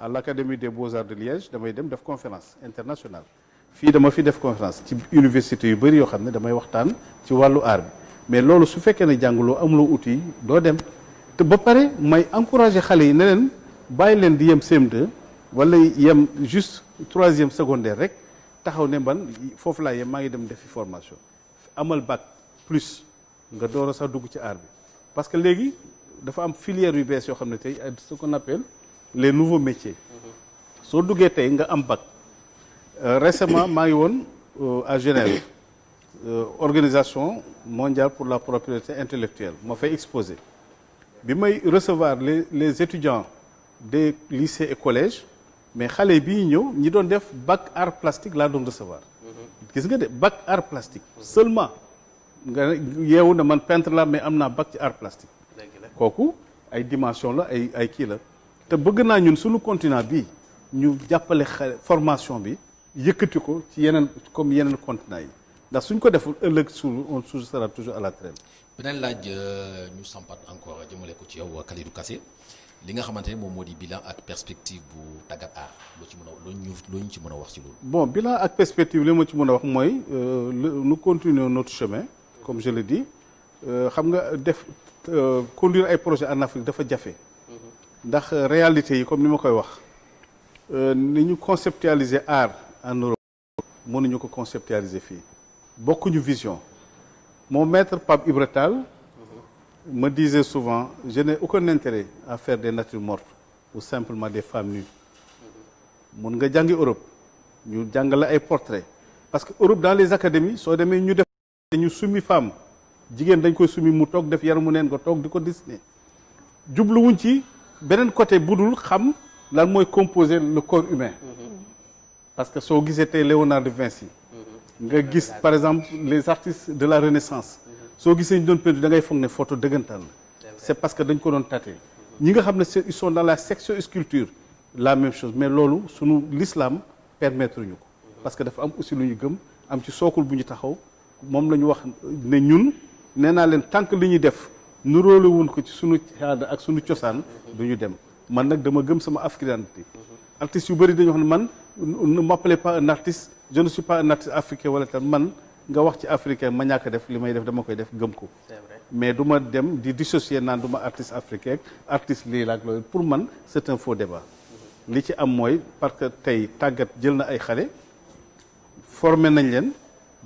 à l'Académie des Beaux-Arts de Liège damay dem def conférence internationale fii dama fi def conférence ci université yu bëri yoo xam ne damay waxtaan ci wàllu art bi mais loolu su fekkee ne jànguloo amuloo outil doo dem te ba pare may encourager xale yi ne leen bàyyi leen di yem CM2 wala yem juste 3e secondaire rek taxaw ne man foofu laa yem maa ngi dem defi formation amal bac plus nga door a sax dugg ci art bi parce que léegi dafa am filière yu bees yoo xam ne tey ce qu'on appelle les nouveaux métiers soo duggee tey nga am bac récemment maa ngi woon à Genève organisation mondiale pour la propriété intellectuelle ma fay exposé bi may recevoir les étudiants des lycées et collèges mais xale bii ñëw ñi doon def bac art plastique laa doon recevoir gis nga de bac art plastique seulement nga yeewu ne man peintre la mais am naa bac ci art plastique kooku ay dimension la ay kii la te bëgg naa ñun suñu continent bi ñu jàppale formation bi yëkkati ko ci yeneen comme yeneen continent yi ndax suñ ko deful ëllëg on sera toujours à la traîne. beneen laaj ñu sampat encore jëmale ko ci yow Kalidou Kassé li nga xamante ne moom moo di bilan ak perspective bu tàggat art loo ci mën a loo ñu ci mën a wax ci loolu. bon bilan ak perspective li ma ci mën a wax mooy nous continuons notre chemin comme je le dis xam nga def conduire ay projets en Afrique dafa jafe. ndax réalité yi comme ni ma koy wax ni ñu conceptualiser art en Europe mënuñu ko conceptualiser fii bokkuñu vision mon maître Pape Ibra Tall me disait souvent je n'ai aucun intérêt à faire des natures mortes ou simplement des femmes nues mun nga jàngi Europe ñu jàngale ay portraits parce que Europe dans les académies soo demee ñu def ñu summi femme jigéen dañ koy summi mu toog def yaramu neen nga toog di ko dessiner jubluwuñ ci beneen côté budul xam lan mooy composer le corps humain parce que soo gisee tey Léonard de Vinci nga gis par exemple les artistes de la Renaissance soo gisee ñu doon peinture da ngay foog ne photo dëggantaan la c'est parce que dañ ko doon tâter ñi nga xam ne ils sont dans la section sculpture la même chose mais loolu sunu l'islam permettre ñu ko parce que dafa am aussi lu ñu gëm am ci sookul bu ñu taxaw moom la ñu wax ne ñun nee naa leen tant que li ñuy def nuróole wuñ ko ci sunu aada ak sunu cosaan du ñu dem man nag dama gëm sama africanité artistes yu bëri dañu wax ne man ne m'appelez pas un artiste je ne suis pas un artiste africain wala tam man nga wax ci africain ma ñàkk a def li may def dama koy def gëm ko mais du ma dem di dissocier naan du ma artiste africain artiste lii la ak loolu pour man c'est un faux débat li ci am mooy parce que tey tàggat jël na ay xale formé nañ leen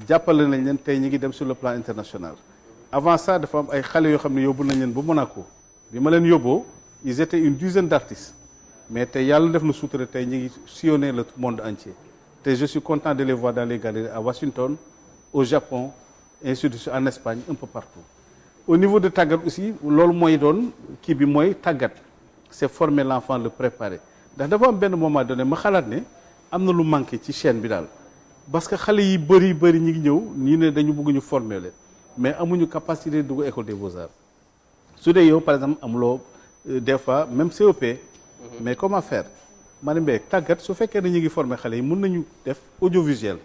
jàppale nañ leen tey ñi ngi dem sur le plan international avant ça dafa am ay xale yoo xam ne yóbbu nañ leen ba Monaco bi ma leen yóbboo ils étaient une dizaine d'artistes mais tey yàlla def na sutura tey ñi ngi sillonner le monde entier te je suis content de les voir dans les galeries à Washington au Japon ainsi de suite en Espagne un peu partout au niveau de tàggat aussi loolu mooy doon kii bi mooy tàggat c'est former l'enfant le préparer ndax dafa am benn moment donné ma xalaat ne am na lu manqué ci chaîne bi daal parce que xale yi bëri ñi ngi ñëw ñii ne dañu bëgg ñu former leen mais amuñu capacité dugg école des beaux-arts su dee yow par exemple amuloo des fois même CEP mais comment faire ma ne mbéy tàggat su fekkee ne ñu ngi former xale yi mën nañu def audiovisuel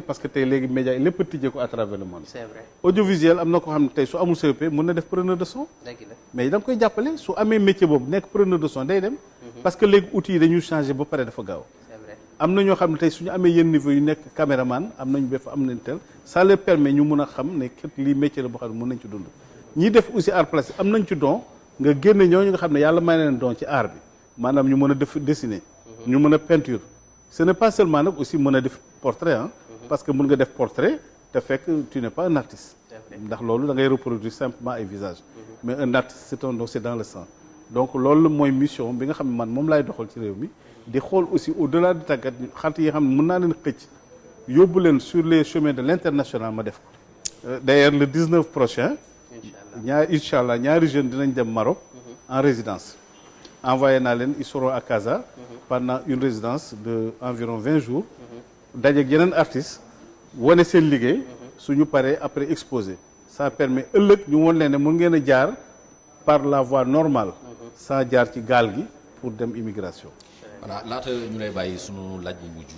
parce que tey léegi média yi lépp tijjee ko à travers le monde. c'est vrai audiovisuel am na ko xam ne tey su amul CEP mën na def preneur de son. mais da nga koy jàppale su amee métier boobu nekk preneur de son day dem. parce que léegi outils yi dañuy changer ba pare dafa gaaw. c'est vrai am na ñoo xam ne tey suñu amee yenn niveau yu nekk caméraman am nañu ba am nañ tel ça leur permet ñu mun a xam ne kat lii métier la boo xam ne mën nañ ci dund. ñiy def aussi art plastique am nañ ci don nga génne ñooñu nga xam ne yàlla may na leen don ci art bi maanaam ñu mën a def dessiner. ñu mën a peinture. ce n'est pas seulement nag aussi mën a def portrait ah. parce que mën nga def portrait te fekk tu n'es pas un artiste. ndax loolu da ngay reproduire simplement ay visage mais un artiste c'est dans le sang. donc loolu mooy mission bi nga xam ne man moom laay doxal ci réew mi di xool aussi au-delà de tàggat xant yi xam ne mën naa leen xëcc yóbbu leen sur les chemins de l'international ma def ko. d'ailleurs le 19 prochain. incha allah ñaari jeunes dinañ dem Maroc. en résidence. envoyé naa leen ils seront à Casa. pendant une résidence de environ 20 jours. dajeeg yeneen artistes wane seen liggéey. suñu paree après exposé. ça permet ëllëg ñu won leen ne mën ngeen a jaar par la voie normale. sans jaar ci gaal gi pour dem immigration. voilà laata ñu lay bàyyi sunu laaj bu mujj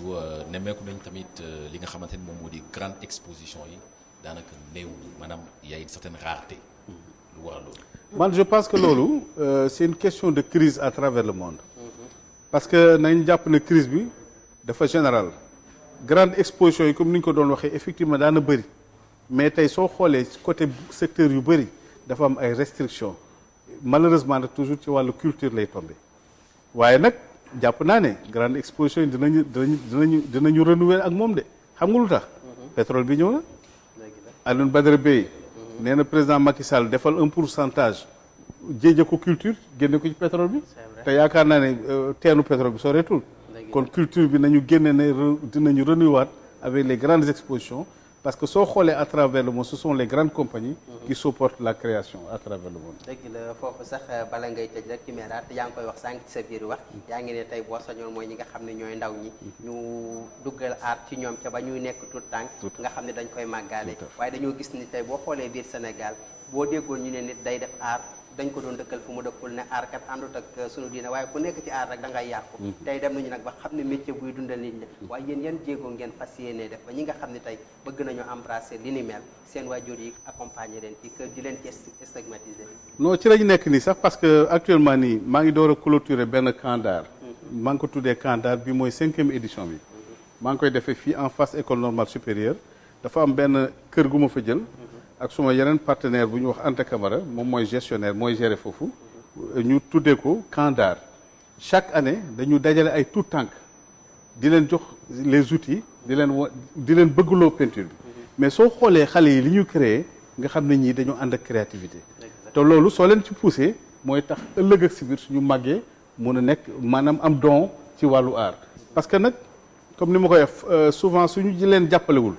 nemmeeku nañ tamit li nga xamante ni moom moo di grande exposition yi daanaka néew maanaam y a une certaine rareté. lu waral loolu. man je pense que loolu c'est une question de crise à travers le monde. parce que nañ jàpp ne crise bi dafa général grande exposition yi comme ni ñu ko doon waxee effectivement daana bëri mais tey soo xoolee côté secteur yu bëri dafa am ay restrictions malheureusement nag toujours ci wàllu culture lay tombé waaye nag jàpp naa ne grande exposition yi dinañu renouveler ak moom de xam nga lu tax pétrole bi ñëw na Alioune Badara Bèye nee na président Macky Sall defal 1% jéeje ko culture génne ko ci pétrole bi te yaakaar naa ne teenu pétrole bi soreetul kon culture bi nañu génne ne dinañu renouveler avec les grandes expositions parce que soo xoolee à travers le monde ce sont les grandes compagnies qui supportent la création à travers le monde. dëgg la foofu sax bala ngay tëj rek ci meeraat yaa ngi koy wax sànq ci sa biir wax yaa ngi ne tey boo sañoon mooy ñi nga xam ne ñooy ndaw ñi ñu duggal aar ci ñoom ca ba ñuy nekk tout tànk nga xam ne dañ koy màggaale waaye dañoo gis ni tey boo xoolee biir Sénégal boo déggoon ñu ne nit day def aar dañ ko doon dëkkal fu mu dëkkul ne aar kat àndut ak sunu diine waaye ku nekk ci aar rek da ngay yàqu tey dem nañu nag ba xam ne métier buy dundal nit ñi waaye yéen yan jéego ngeen fas yéene def ba ñi nga xam ne tey bëgg nañu embrasser li ni mel seen waajur yi accompagner leen ci kër di leen ci stigmatiser. non ci lañu nekk nii sax parce que actuellement nii maa ngi door a clôturer benn camp d'art maa ngi ko tuddee camp d'art bi mooy 5e édition bi maa ngi koy defee fii en face école normale supérieure dafa am benn kër gu ma fa jël ak suma yeneen partenaire bu ñu wax Anta Camara moom mooy gestionnaire mooy gérer foofu ñu tuddee ko camp d'art chaque année dañu dajale ay tout tànk di leen jox les outils di leen bëggloo peinture bi mais soo xoolee xale yi li ñu créé nga xam ne ñii dañoo ànd ak créativité te loolu soo leen ci poussé mooy tax ëllëg ak si biir suñu màggee mun a nekk maanaam am don ci wàllu art parce que nag comme ni ma koy def souvent suñu ji leen jàppalewul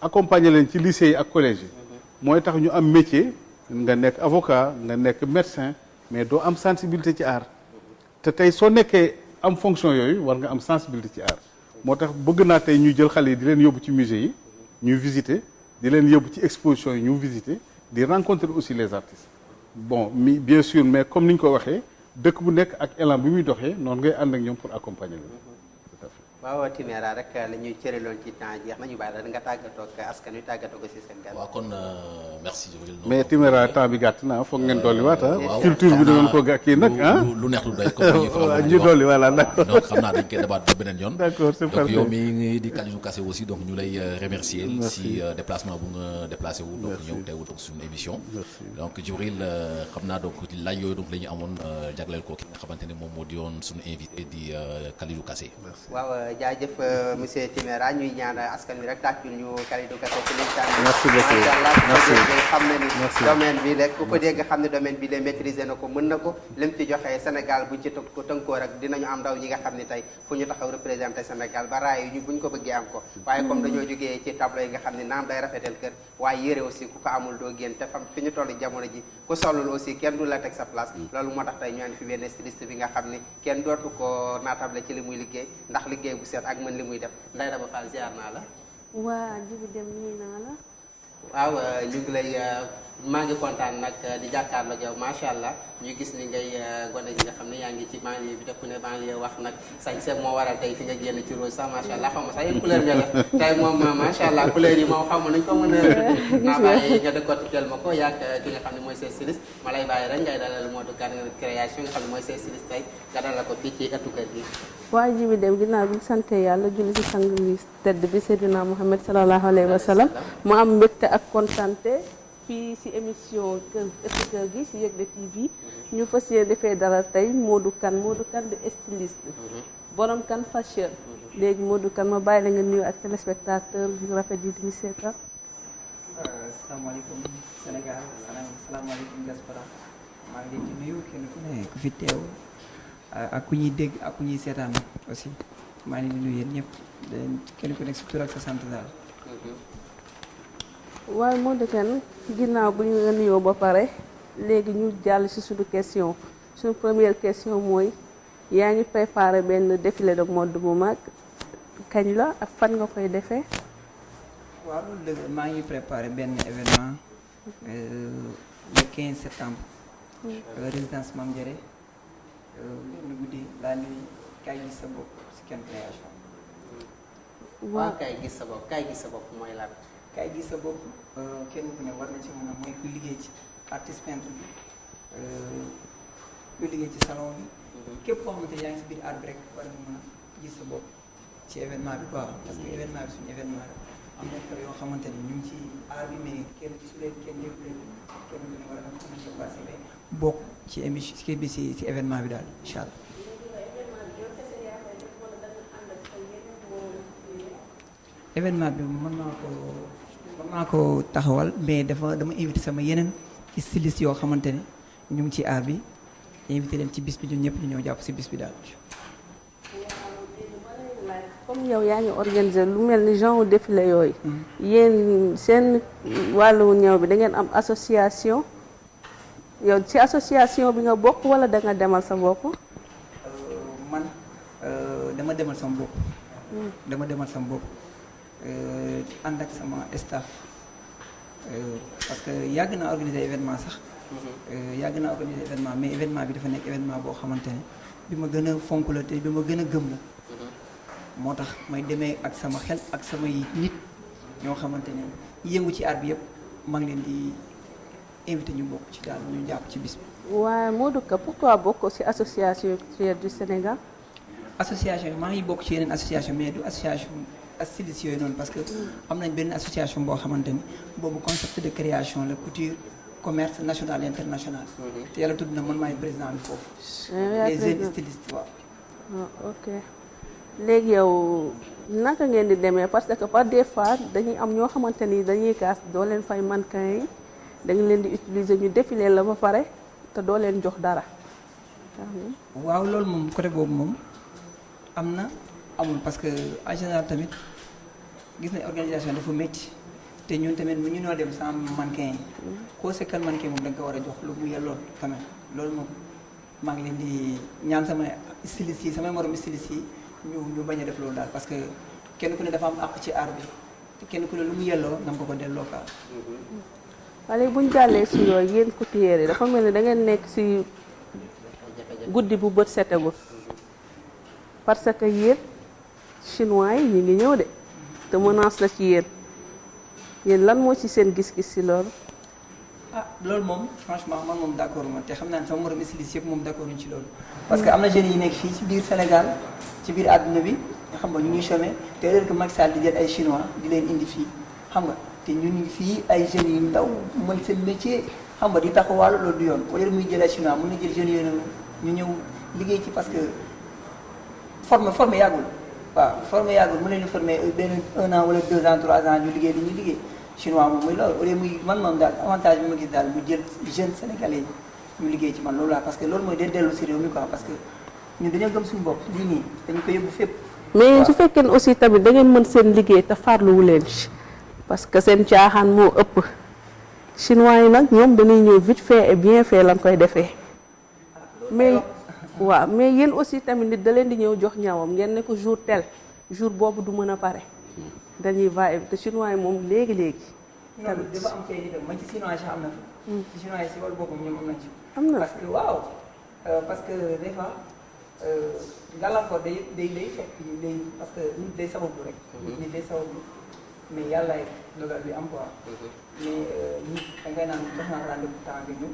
accompagner leen ci lycée yi ak collège yi mooy tax ñu am métier nga nekk avocat nga nekk médecin mais doo am sensibilité ci art te tey soo nekkee am fonction yooyu war nga am sensibilité ci art moo tax bëgg naa tey ñu jël xale yi di leen yóbbu ci musée yi ñu visiter di leen yóbbu ci exposition yi ñu visiter di rencontrer aussi les artistes bon bien sûr mais comme ni ñu ko waxee dëkk bu nekk ak élan bi muy doxee noonu ngay ànd ak ñoom pour accompagner leen. waaw Timéra rek la ñuy cëreloon ci temps jeex nañu bàyyi la nga tàggatoo ak askan wi tàggatoo ko si seen gan. waaw kon merci. mais Timéra temps bi gàtt na foog ngeen dolli waat culture bi da ko kii nag lu neex lu day comme ñu dolli voilà d'accord donc xam naa dañ koy débat ba beneen yoon. d'accord c'est parfait donc yow mi ngi di Kalidou Kassé aussi donc ñu lay remercier si déplacement bu nga déplacé wu donc ñëw teewu donc suñu émission donc Djibril xam naa donc laaj yooyu donc la ñu amoon jagleel ko ki nga xamante ne moom moo di woon suñu invité di Kalidou Kassé. waaw jaajëf monsieur Timéra ñuy ñaan askan wi rek tàccul ñu Kalidou Kassé ci liñ tànn. merci beaucoup macha allah merci xam na ni domaine bi rek ku ko dégg xam ne domaine bi la maîtriser na ko mën na ko lim ci joxe Sénégal buñ ci ko tënkoo rek dinañu am ndaw ñi nga xam ne tey fu ñu taxaw représenté Sénégal ba raay ñu buñ ko bëggee am ko waaye comme dañoo jógee ci tableau yi nga xam ne naam day rafetal kër waaye yére aussi ku ko amul doo génn te fam fi ñu toll jamono ji ku solul aussi kenn du la teg sa place loolu moo tax tey ñu andi fi benn styliste bi nga xam ne kenn dootu ko naatable ci li muy liggéey ndax liggéey bu set ak mën li muy def Ndeye Daba Fall ziar naa la. waa Djibi Dem nuyu naa la. waaw ñu ngi lay maa ngi kontaan nag di jàkkaarloo ak yow macha allah ñu gis ni ngay gone gi nga xam ne yaa ngi ci banlieue bi te ku ne banlieue wax nag sañse moo waral tey fi nga génn ci rose sax macha allah xaw ma sax yéen couleur nga la tey moom macha allah couleur yi moom xaw ma nañ ko mën a naa bàyyi nga décortiquer ma ko yaag ki nga xam ne mooy seen styliste ma lay bàyyi rek ngay dalal Modou Kane création nga xam ne mooy seen styliste tey nga dalal ko fii ci ëttu kër gi. waa Djibi Dem ginnaaw bi sant yàlla julli ci sang bi tedd bi Seydina Muhammad sallallahu alayhi wa sallam mu am mbégte ak kontante fii ci émission ëttu kër gi ci Yegle TV ñu fas yéene defee dara tey Modou Kane di styliste borom Kane fashion léegi Modou Kane ma bàyyi la nga nuyu ak téléspectateur yu rafet yi di ñu seetal. asalaamaaleykum Sénégal asalaamaaleykum diaspora maa ngi leen di nuyu kenn ku ne ku fi teew ak ku ñuy dégg ak ku ñuy seetaan aussi maa ngi leen di nuyu yéen ñëpp kenn ku nekk si tur ak sa sant daal. waaye Modou Kane ginnaaw bu ñu nga nuyoo ba pare léegi ñu jàll ci suñu question suñu première question mooy yaa ngi préparé benn défilé de mode bu mag kañ la ak fan nga koy defee. waaw loolu dëgg maa ngi préparé benn événement le 15 septembre. résidence Mame Diarra benn guddi laa nuy kaay gis sa bopp ci Kane création. waaw kaay gis sa bopp kaay gis sa bopp mooy lan. kaay gis sa bopp kenn ku ne war na ci mën a mooy ku liggéey ci artiste peintre bi ku liggéey ci salon bi képp koo xamante ne yaa ngi si biir aar bi rek war nga mën a gis sa bopp ci événement bi quoi parce que événement bi suñu événement la am na kër yoo xamante ni ñu ngi ci aar bi mais kenn gisu leen kenn yëpp leen kenn du ñu war a def comment se passe mais bokk ci émission bi si événement bi daal incha allah. événement bi mën naa ko taxawal mais dama invité sama yeneen styliste yoo xamante ne ñu ngi ci aar bi invité leen ci bis bi ñun ñëpp ñu ñëw jàpp si bis bi daal. comme yow yaa ngi organiser lu mel ni genre défilé yooyu. yéen seen wàllu ñëw bi da ngeen am association yow ci association bi nga bokk wala da nga demal sa bopp. man dama demal sama bopp. dama demal sama bopp ànd ak sama staff parce que yàgg naa organiser événement sax. yàgg naa organiser événement mais événement bi dafa nekk événement boo xamante ne bi ma gën a fonk la te bi ma gën a gëm la. moo tax may demee ak sama xel ak samay nit ñoo xamante ne yëngu ci aar bi yëpp maa ngi leen di invité ñu bokk ci daal ñu jàpp ci bis bi. waaye Modou Ka pourquoi bokk ci association culturelle du Sénégal. association maa ngi bokk ci yeneen association mais du association styliste yooyu noonu parce que am nañ benn association boo xamante ni boobu concept de création la couture commerce national et international. te yàlla tudd na man maay président bi foofu. les jeunes stylistes waaw. ok. léegi yow naka ngeen di demee parce que par des fois dañuy am ñoo xamante ni dañuy kaas doo leen fay mannequin yi da nga leen di utiliser ñu défilé la ba pare te doo leen jox dara. waaw loolu moom côté boobu moom am na amul parce que en général tamit gis nañ organisation dafa métti te ñun tamit ñu ñoo dem sans mannequin yi. koo sekkal mannequin moom da nga ko war a jox lu mu yelloon quand même loolu moom maa ngi leen di ñaan sama styliste yi samay morom styliste yi. ñu bañ a def loolu daal parce que kenn ku ne dafa am àq ci aar bi te kenn ku ne lu mu yelloo na nga ko delloo kaa. wala bu ñu jàllee si yooyu yéen couturiers yi dafa mel ni da ngeen nekk si guddi bu bët setagul parce que yéen chinois yi ñu ngi ñëw de te menace la ci yéen lan moo ci seen gis-gis si loolu. ah loolu moom franchement man moom d'accord ma te xam naa ne sama morom styliste yëpp moom d'accord ñu ci loolu. parce que am na jeunes yi nekk fii ci biir Sénégal ci biir àdduna bi xam nga ñu ngi chômé te heure que Macky Sall di jël ay chinois di leen indi fii xam nga te ñu ngi fii ay jeunes yu ndaw mën seen métier xam nga di taxawal loolu du yoon wala muy jël ay chinois mën na jël jeunes yooyu ñu ñëw liggéey ci parce que formé yàggul waaw formé yàggul mën nañu formé benn 1 an wala 2 ans 3 ans ñu liggéey dañuy liggéey. chinois moom muy loolu au lieu muy man moom daal avantage bi ma gis daal mu jël jeunes sénégalais yi ñu liggéey ci man loolu laa parce que loolu mooy day dellu si réew mi quoi parce que ñun dañoo gëm suñu bopp lii nii dañu ko yóbbu fépp. mais su fekkee ne aussi tamit da ngeen mën seen liggéey te farluwu leen ci parce que seen caaxaan moo ëpp chinois yi nag ñoom dañuy ñëw vite fait et bien fait lañ koy defee mais waaw mais yéen aussi tamit nit da leen di ñëw jox ñawam ngeen ne ko jour tel jour boobu du mën a pare. dañuy va te chinois yi moom léegi. tamit dafa am kay itam man ci chinois yi am na fi. ci chinois yi si wàllu boppam ñoom am nañ ci. am na parce que waaw parce que des fois gàllankoor day fekk day parce que nit day sabablu rek. nit day sabablu mais yàlla dogal bi am quoi. mais nit da ngay naan jox naa rendez-vous temps bi ñëw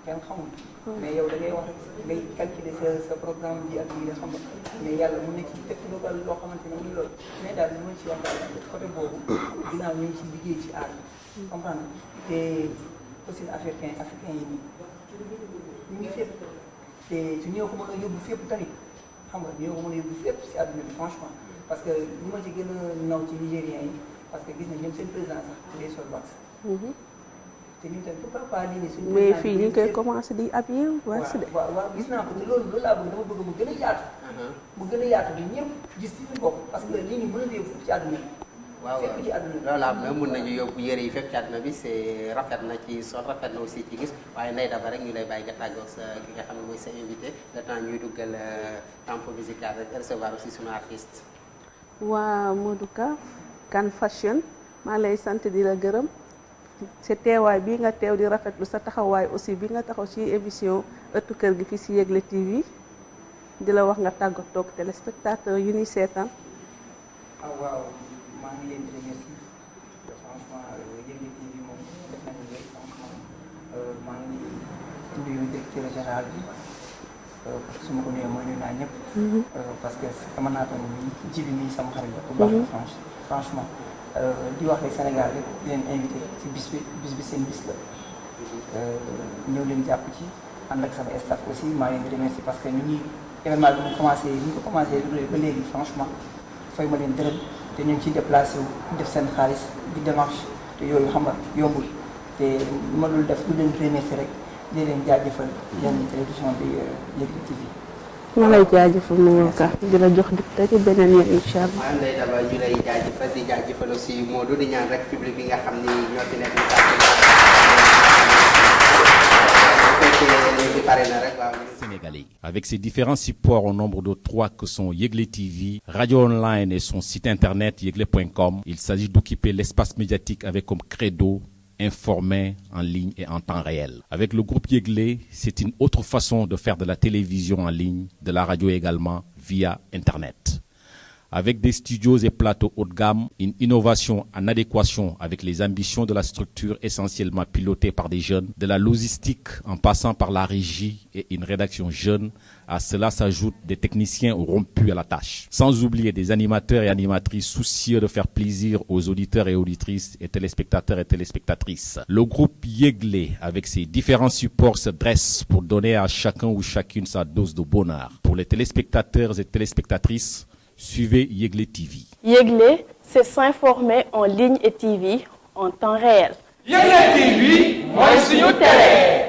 kenn xamul. mais yow da ngay wax ngay calculer sa programme bi ak lii nga xam mais yàlla mën na ci teg dogal loo xamante ne muy loolu mais daal li ma ci wax daal côté boobu ginnaaw ñu ngi ci liggéey ci aar bi comprendre te aussi africain yi nii ñu ngi fépp te su ñëw ko mën a yóbbu fépp tamit xam nga ñëw ko mën a yóbbu fépp si àdduna bi franchement parce que li ma ci gën a naw ci nigériens yi parce que gis nañ ñoom seen président sax day sol wax te ñun tamit pourquoi pas lii nii suñu mais fii ñu ngi koy commencé di habillé wax de. waaw gis naa ko te loolu laa bëgg dama bëgg mu gën a yaatu. mu gën a yaatu bi ñëpp gis ci suñu bopp parce que lii nii mën na yóbbu ci àdduna bi. waaw fépp ci àdduna bi loolu am na mën nañu yóbbu yëre yi fépp ci àdduna bi c'est rafet na ci sol rafet na aussi ci gis waaye Ndeye Daba rek ñu lay bàyyi nga tàggoo sa ki nga xam ne mooy sa invité le temps ñuy duggal tempo musical rek recevoir aussi sunu artiste. waa Modou Ka Kan Fashion maa lay sant di la gërëm. sa teewaay bii nga teew di rafetlu sa taxawaay aussi bi nga taxaw ci émission ëttu kër gi fii ci Yegle TV di la wax nga tàggatoo ak téléspectateur yu ñuy seetaan. waaw maa ngi leen di remercier franchement Yegle TV moom def nañu léegi franchement maa ngi nuyu directeur général bi parce que su ma ko nuyee mooy nuyu naa ñëpp. parce que sama naata ni ji bi nii sama xarit la bu baax la franchement di wax rek Sénégal rek di leen invité ci bis bi seen bis la ñëw leen jàpp ci ànd ak sama staff aussi maa ngi leen di remercier parce que ñu ngi événement bi ñu ko commencé ba léegi franchement fay ma leen dërëm te ñu ngi ciy déplacé wu def seen xaalis di démarche te yooyu xam nga yombul te ma dul def du leen remercier rek di leen jaajëfal yéen télévision bi Yegle TV. ma lay jaajëfal mu ka di la jox dig daje beneen yoon incha allah. waaw Ndeye Daba ñu lay jaajëfal di jaajëfal aussi Modou di ñaan rek public bi nga xam ni ñoo fi nekk Sénégalais. Avec ses différents supports au nombre de 3 que sont Yegle TV, Radio Online et son site internet yegle.com, il s'agit d'occuper l'espace médiatique avec comme credo informer en ligne et en temps réel. Avec le groupe Yegle, c'est une autre façon de faire de la télévision en ligne, de la radio également via Internet. Avec des studios et plateaux haut de gamme, une innovation en adéquation avec les ambitions de la structure essentiellement pilotée par des jeunes, de la logistique en passant par la régie et une rédaction jeune, à cela s'ajoutent des techniciens rompus à la tâche. Sans oublier des animateurs et animatrices soucieux de faire plaisir aux auditeurs et auditrices et téléspectateurs et téléspectatrices. Le groupe Yegle, avec ses différents supports, se dresse pour donner à chacun ou chacune sa dose de bonheur. Pour les téléspectateurs et téléspectatrices, suivez Yegle TV. Yegle, c'est s'informer en ligne et TV en temps réel. Yegle TV mooy suñu télé.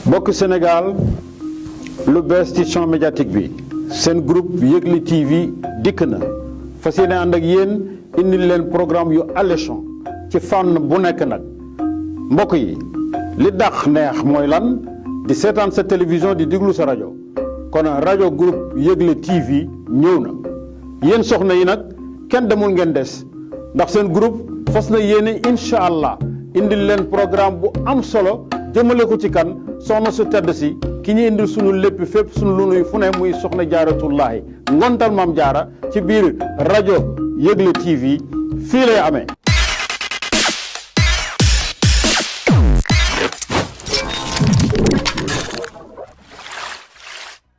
mbokk Sénégal lu bees ci champ médiatique bi seen groupe Yegle TV dikk na fas yéene ànd ak yéen indil leen programme yu alléchant ci fànn bu nekk nag mbokk yi li dàq neex mooy lan di seetaan sa télévision di déglu sa rajo kon rajo groupe Yegle TV ñëw na yéen soxna yi nag kenn demul ngeen des ndax seen groupe fas na yéene incha allah indil leen programme bu am solo jëmale ko ci kan soxna su tedd si ki ñu indil sunu lépp fépp sunu lu nuy fu ne muy soxna jaaratullaahi ngontal maam jaara ci biir rajo Yegle TV fii lay amee.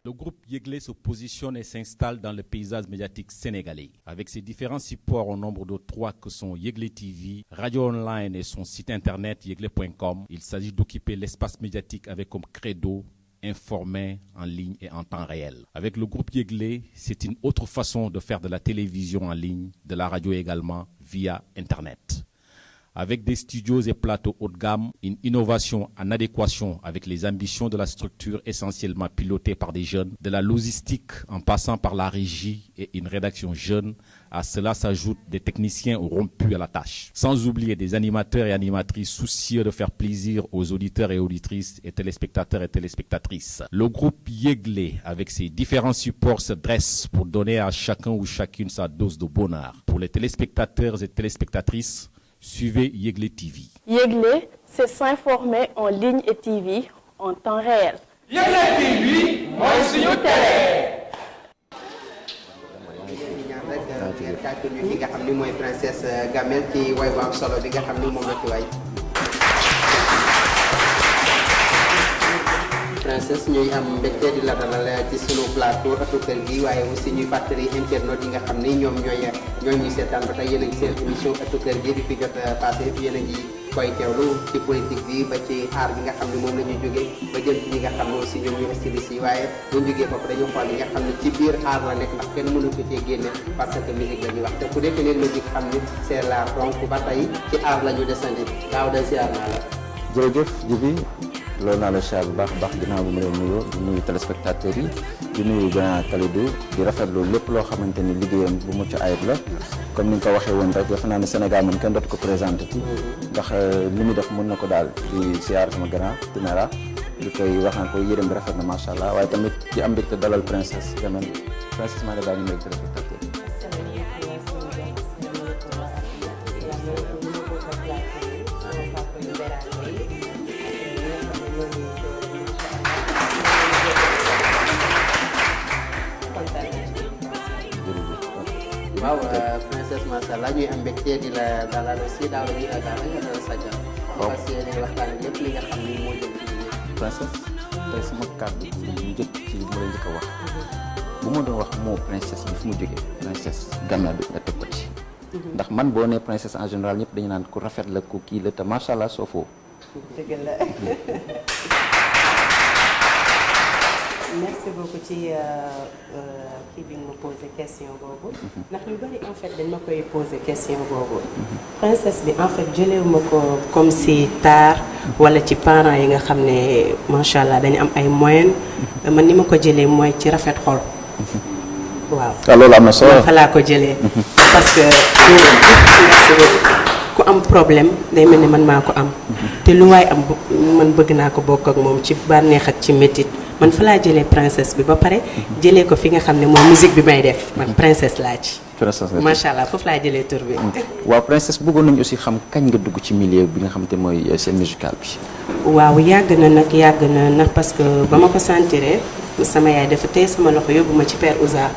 Le groupe Yegle se positionne et s'installe dans le paysage médiatique sénégalais. Avec ses différents supports au nombre de 3 que sont Yegle TV, Radio Online et son site internet yegle.com, il s'agit d'occuper l'espace médiatique avec comme credo informer en ligne et en temps réel. Avec le groupe Yegle, c'est une autre façon de faire de la télévision en ligne, de la radio également via Internet. Avec des studios et plateaux haut de gamme, une innovation en adéquation avec les ambitions de la structure essentiellement pilotée par des jeunes, de la logistique en passant par la régie et une rédaction jeune, à cela s'ajoutent des techniciens rompus à la tâche. Sans oublier des animateurs et animatrices soucieux de faire plaisir aux auditeurs et auditrices et téléspectateurs et téléspectatrices. Le groupe Yegle, avec ses différents supports, se dresse pour donner à chacun ou chacune sa dose de bonheur. Pour les téléspectateurs et téléspectatrices, suivez Yegle TV. Yegle, c'est s'informer en ligne et TV en temps réel. Yegle TV mooy suñu télé. ngeen tàggu ñu ki nga xam ni mooy princesse Gamel ci way bu am solo bi nga xam ni moom la ci way. princesse ñuy am mbégte di la dalal ci sunu plateau atu kër gi waaye aussi ñuy fàttali internautes yi nga xam ni ñoom ñooy ñuy seetaan ba tey yéen a ngi seen émission atu kër gi di fi jot passé yéen a ngi koy teewlu ci politique bi ba ci aar bi nga xam ne moom la ñuy jógee ba jëm ci ñi nga xam ne aussi ñoom ñooy stylistes yi waaye bu ñu jógee foofu dañu xool li nga xam ne ci biir aar la nekk ndax kenn mënu ko cee génne parce que musique la ñuy wax te ku nekk leen musique xam ni c'est l'art donc ba tey ci aar la ñu desandi daaw day siyaar naa la. jërëjëf Djibi loolu naa la siyaar bu baax baax ginnaaw bi ma leen nuyoo di nuyu téléspectateurs yi di nuyu grand Kalidou di rafetlu lépp loo xamante ni liggéeyam bu mucc ayib la comme ni nga ko waxee woon rek defe naa ne Sénégal moom kenn dootu ko présenté ci ndax li muy def mën na ko daal di siyaar sama grand Timéra di koy wax na ko yërëm bi rafet na macha allah waaye tamit di am mbégte dalal princesse Gamel princesse maa ngi lay nuyu téléspectateurs yi. waaw princesse macha macha allah ñuy am mbégte di la dalal aussi daaw la ñuy dalal Sadia. waaw parce que yéen waxtaan lépp li nga xam ni moo jëm ci liggéey. princesse tey sama kàddu bu njëkk ci li ma la njëkk a wax bu ma doon wax moo princesse bi fu mu jógee princesse Gamia nga teg ko ci. ndax man boo nee princesse en général ñëpp dañu naan ku rafet la ku kii la te macha allah soo foo. dëgg la. merci beaucoup ci kii bi nga ma posé question boobu. ndax ñu bari en fait dañ ma koy posé question boobu. princesse bi en fait jëlewu ma ko comme si taar wala ci parents yi nga xam ne macha allah dañu am ay moyens man ni ma ko jëlee mooy ci rafet xol. waaw loolu am na solo fa laa ko jëlee. parce que ku am problème day mel ni man maa ko am. te lu waay am man bëgg naa ko bokk ak moom ci bànneex ak ci métit man fa laa jëlee princesse bi ba pare jëlee ko fi nga xam ne mooy musique bi may def man princesse laa ci. macha allah foofu laa jëlee tur bi. waaw princesse bëggoon nañu aussi xam kañ nga dugg ci milieu bi nga xam te mooy scène musicale bi. waaw yàgg na nag parce que ba ma ko sentiree sama yaay dafa tey sama loxo yóbbu ma ci Père Ouza.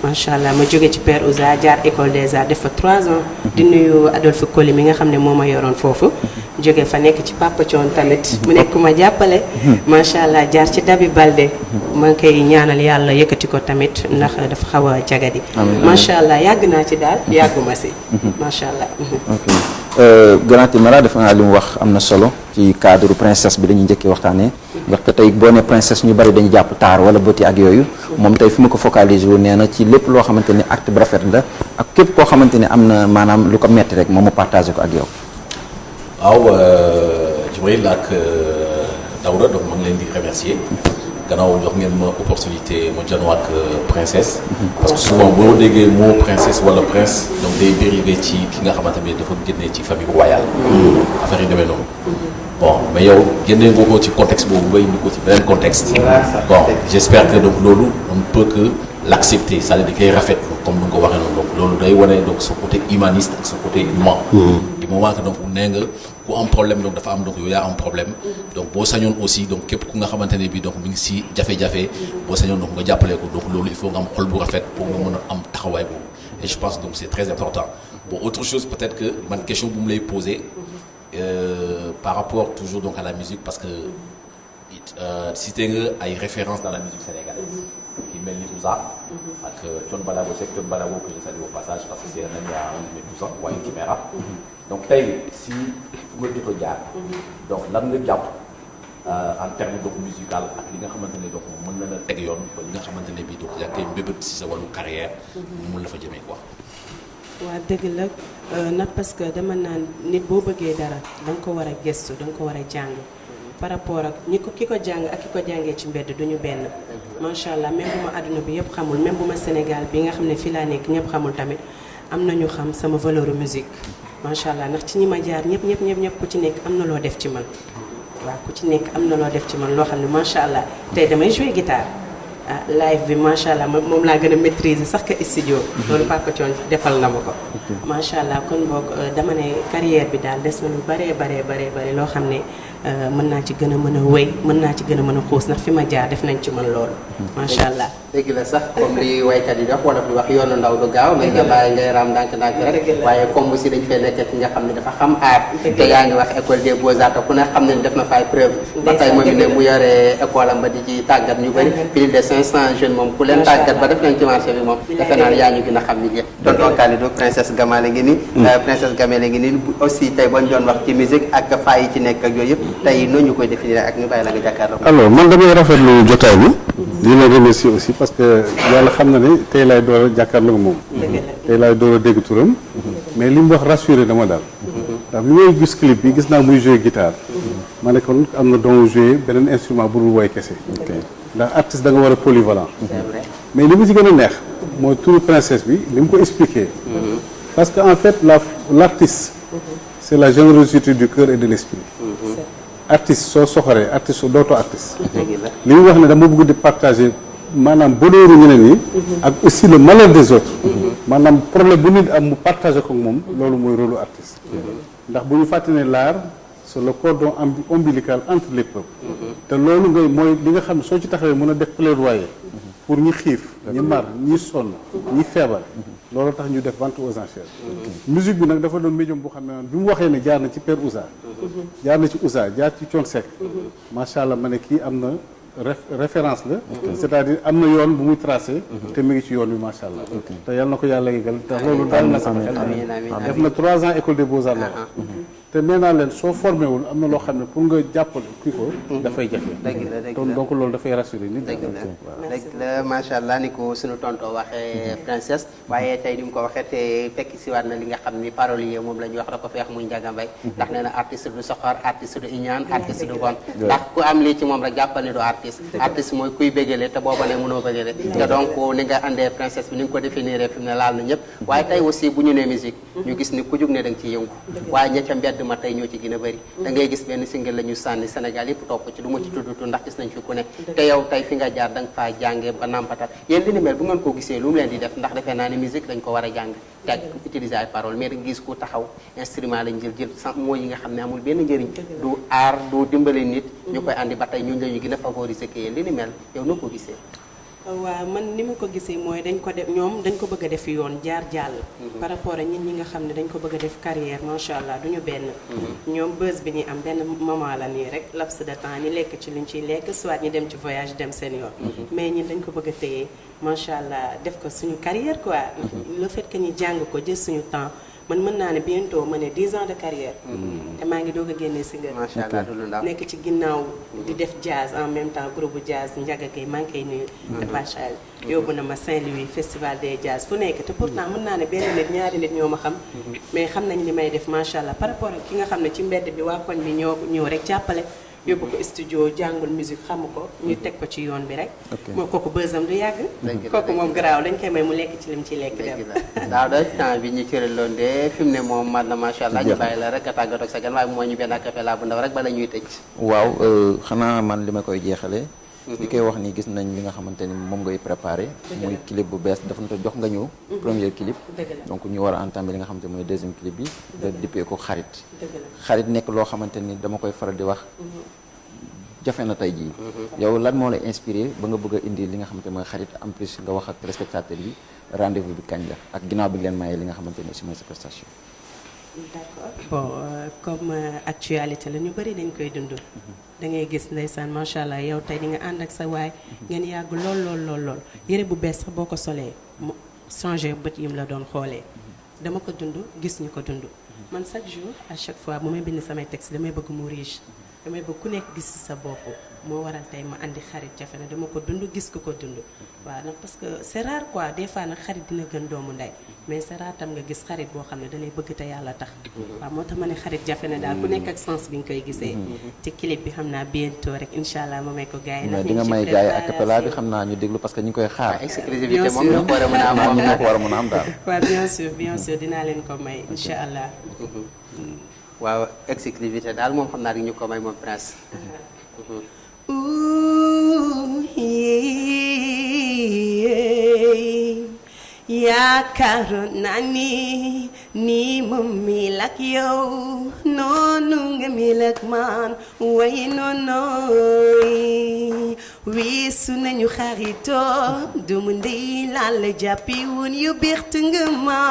macha allah ma jóge ci Père Ouza jaar école des arts def fa 3 ans. di nuyu Adolphe Coly mi nga xam ne moo ma yoroon foofu. jóge fa nekk ci Papa Thion tamit. mu nekk ma jàppale. macha allah jaar ci Dabi Balde. ma ngi koy ñaanal yàlla yëkkati ko tamit ndax dafa xaw a jagadi. macha allah yàgg naa ci daal yàgguma si. macha allah. ok Grand Timéra defe naa li mu wax am na solo ci cadre princesse bi dañuy njëkkee waxtaanee. ndax tey boo nee princesse ñu bari dañu jàpp taar wala bëti ak yooyu. moom tey fi ma ko focaliser wu nee na ci lépp loo xamante ni acte bu rafet la ak képp koo xamante ni am na maanaam lu ko metti rek moom mu partagé ko ak yow. waaw Djibril ak Daouda donc ma ngi leen di remercier gannaaw jox ngeen ma opportunité ma janoo ak princesse. parce que souvent boo déggee mot princesse wala prince donc day dérivé ci ki nga xamante ne dafa génnee ci famille royale. affaire yi demee noonu. bon mais yow génnee nga ko ci contexte boobu nga indi ko ci beneen contexte. bon j'espère que donc loolu on ne peut que l'accepter c'est-à-dire da koy rafetlu comme ni nga ko waxee noonu donc loolu day wane donc sa côté humaniste ak sa côté humain. du moment que donc nee nga ku am problème donc dafa am donc yow yaa am problème. donc boo sañoon aussi donc képp ku nga xamante ne bii donc mi ngi si jafe-jafe boo sañoon donc nga jàppale ko donc loolu il faut nga am xol bu rafet pour nga mën a am taxawaay boobu et je pense donc c'est très important. bon autre chose peut-être que man question bu mu lay poser par rapport toujours donc à la musique parce que cité nga ay références dans la musique sénégalaise. qui mel ni Ouza ak Thione Ballago Seck Thione Ballago que je salue au passage parce que c'est un ami à un de mes cousins waaye Timéra donc tey si fu nga jot a jaar donc lan nga jàpp en terme donc musical ak li nga xamante ne donc mën na la teg yoon ba li nga xamante ne bii donc yaa ngi koy mbébét si sa wàllu carrière mun la fa jëmee quoi. waa dëgg la nag parce que dama naan nit boo bëggee dara da nga ko war a gëstu da nga ko war a jàng par rapport ak ki ko jàng ak ki ko jàngee ci mbedd duñu benn macha allah même bu ma àdduna bi yëpp xamul même bu ma Sénégal bi nga xam ne fii laa nekk ñëpp xamul tamit am na ñu xam sama valeur musique macha allah ndax ci ñi ma jaar ñëpp ku ci nekk am na loo def ci man waaw ku ci nekk am na loo def ci man loo xam ne macha allah tey damay jouer guitare live bi macha allah moom laa gën a maîtriser sax que studio. loolu Papa Thion defal na ma ko. macha allah kon boog dama ne carrière bi daal des na lu bare loo xam ne mën naa ci gën a mën a wéy mën naa ci gën a mën a xuus ndax fi ma jaar def nañ ci man loolu. macha allah dëgg la sax comme li waykat yi dox wala di wax yoonu ndaw du gaaw mais nga bàyyi ngay raam ndànk-ndànk rek waaye comme aussi dañ fay nekk ki nga xam ne dafa xam aar te yaa ngi wax école des beaux-arts ku ne xam ne def na fay preuve ba tey moom ne mu yore école am ba di ci tàggat ñu bëri plus de 500 jeunes moom ku leen tàggat ba def nañ ci marché bi moom defe naa yaa ñu gën a xam ni yëpp tonton Kalidou princesse Gamia la ngi nii princesse Gamia la ngi nii aussi tey bañ doon wax ci musique ak fay yi ci nekk ak yooyu yëpp tey noonu ñu koy définir ak ñu bàyyi la nga jàkkaarloo. alors man damay rafetlu jotaay bi di la remercier aussi parce que yàlla xam na ne tey laay door a jàkkaarloo moom tey laay door a dégg turam mais li mu wax rassuré dama daal ndax bi may gis clip bi gis naa muy jouer guitare ma ne kon am na don jouer beneen instrument bu dul woy kese ndax artiste da nga war a polyvalent mais li mu ci gën a neex mooy turu princesse bi li mu ko expliqué parce que en fait l'artiste c'est la générosité du cœur et de l'esprit artiste soo soxoree artiste soo dootoo artiste li mu wax ne dama bëgg di partager maanaam bonheuru ñeneen ñi ak aussi le malheur des autres maanaam problème bu nit am mu partager ko moom loolu mooy rôle artiste ndax bu ñu fàtte ne l'art c'est le cordon ombilical entre les peuples te loolu ngay mooy li nga xam ne soo ci taxawee mën a def plaidoyer pour ñi xiif ñi mar ñi sonn ñi feebar loolu tax ñu def vente aux enchères. musique bi nag dafa doon médium boo xam ne bi mu waxee ne jaar na ci Père Ouza. jaar na ci Ouza jaar ci Thione Seck. macha allah ma ne kii am na référence la. c'est-à-dire am na yoon bu muy tracé. te mi ngi ci yoon bi macha allah. te yal na ko yàlla yëgal te loolu daal na sama xel. def na 3 ans école des beaux-arts la te nee naa leen soo formé wul am na loo xam ne pour nga jàppale kii ko. dafay jafe. donc loolu dafay rassuré nit. dëgg la macha allah ni ko sunu tonton waxee princesse waaye tey ni mu ko waxee te fekk si waat na li nga xam ni parolier moom la ñuy wax da ko feex muy Ndiaga Mbaye ndax nee na artiste du soxor artiste du iñaan artiste du bon ndax ku am lii ci moom rek jàppal ni du artiste mooy kuy bégale te booba ne mënoo bégale te donc ni nga andee princesse bi ni nga ko définir fi mu ne laal na ñëpp waaye tey aussi bu ñu nee musique ñu gis ni ku jug ne da nga ciy yëngu waaye ña ca mbedd ma tey ñoo ci gën a bëri da ngay gis benn single la ñu sànni Sénégal yëpp topp ci du ma ci tuddutu ndax gis nañ fi ku ne te yow tey fi nga jaar da nga faa jànge ba nampatal yéen li ni mel bu ngeen ko gisee lu mu leen di def ndax defee naa ne musique dañ ko war a jàng teg utiliser ay paroles mais da nga gis ku taxaw instrument lañ jël mooy yi nga xam ne amul benn njëriñ du aar du dimbali nit ñu koy andi ba tey ñun la ñu gën a favoriser que yéen li ni mel yow noo ko gisee waaw man ni ma ko gisee mooy dañ ko def ñoom dañ ko bëgg a def yoon jaar jàll par rapport ak ñi nga xam ne dañ ko bëgg a def carrière macha allah duñu benn ñoom buzz bi ñuy am benn moment la nii rek laps de temps ni lekk ci luñ ciy lekk soit ñu dem ci voyage dem seen yoon mais ñun dañ ko bëgg a téye macha allah def ko suñu carrière quoi le fait que ñu jàng ko jël suñu temps man mën naa ne bientôt ma ne 10 ans de carrière te maa ngi doog a génnee single macha allah du lu ndaw nekk ci ginnaaw di def jazz en même temps groupe jazz Ndiaga Gueye maa ngi koy nuyu te Bachal yóbbu na ma Saint-Louis festival des jazz fu nekk te pourtant mën naa ne benn nit ñaari nit ñoo ma xam mais xam nañ li may def macha allah par rapport ak ki nga xam ne ci mbedd bi waa koñ bi ñoo ñëw rek jàppale yóbbu ko studio jàngul musique xamu ko ñu teg ko ci yoon bi rek moo kooku bësam du yàgg kooku moom garaaw dañ koy may mu lekk ci lim ci lekk dem daaw da temps bi ñu cëraloon de fi mu ne moom man na macha allah ñu bàyyi la rek a tàggatoo ak sa gan waaye moo ñu benn acapella bu ndaw rek bala ñuy tëj waaw xanaa man li ma koy jeexale li koy wax ni gis nañ li nga xamante ni moom ngay préparé muy clip bu bees dafa na jox nga ñu premier clip donc ñu war a entamer li nga xamante mooy deuxième clip bi da dippee ko xarit nekk loo xamante ni dama koy faral di wax jafe na tey jii yow lan moo la inspiré ba nga bëgg a indi li nga xamante mooy xarit en plus nga wax ak téléspectateur yi rendez-vous bi kañ la ak ginnaaw bi leen mayee li nga xamante ni aussi mooy sa prestation d'accord bon comme actualité la ñu bëri dañ koy dund da ngay gis ndeysaan macha allah yow tey di nga ànd ak sa waay ngeen yàgg lool yére bu bees sax boo ko solee mu changé bët yim la doon xoolee dama ko dund gis ñu ko dund man chaque jour à chaque fois bu may bind samay texte damay bëgg mu riche damay bëgg ku nekk gis sa bopp moo waral tey ma andi xarit jafe na dama ko dund gis ko dund waaw nag parce que c'est rare quoi des fois nag xarit dina gën doomu ndey mais c'est rare tam nga gis xarit boo xam ne da lay bëgg te yàlla tax waaw moo tax ma ne xarit jafe na daal ku nekk ak sens bi nga koy gisee te clip bi xam naa bientôt rek incha allah ma may ko gars yi mais di nga may gars yi acapella bi xam naa ñu déglu parce que ñu ngi koy xaar exclusivité moom ñoo ko war a mën a am moom ñoo ko war a mën a am daal waaw bien sûr dinaa leen ko may incha allah waaw exclusivité daal moom xam naa di ñu ko may moom prince yaakaaroon naa ni ma mel ak yow noonu nga mel ak man waaye noonooy weesu nañu xaritoo doomu ndey laa la jàppi woon yu birt nga ma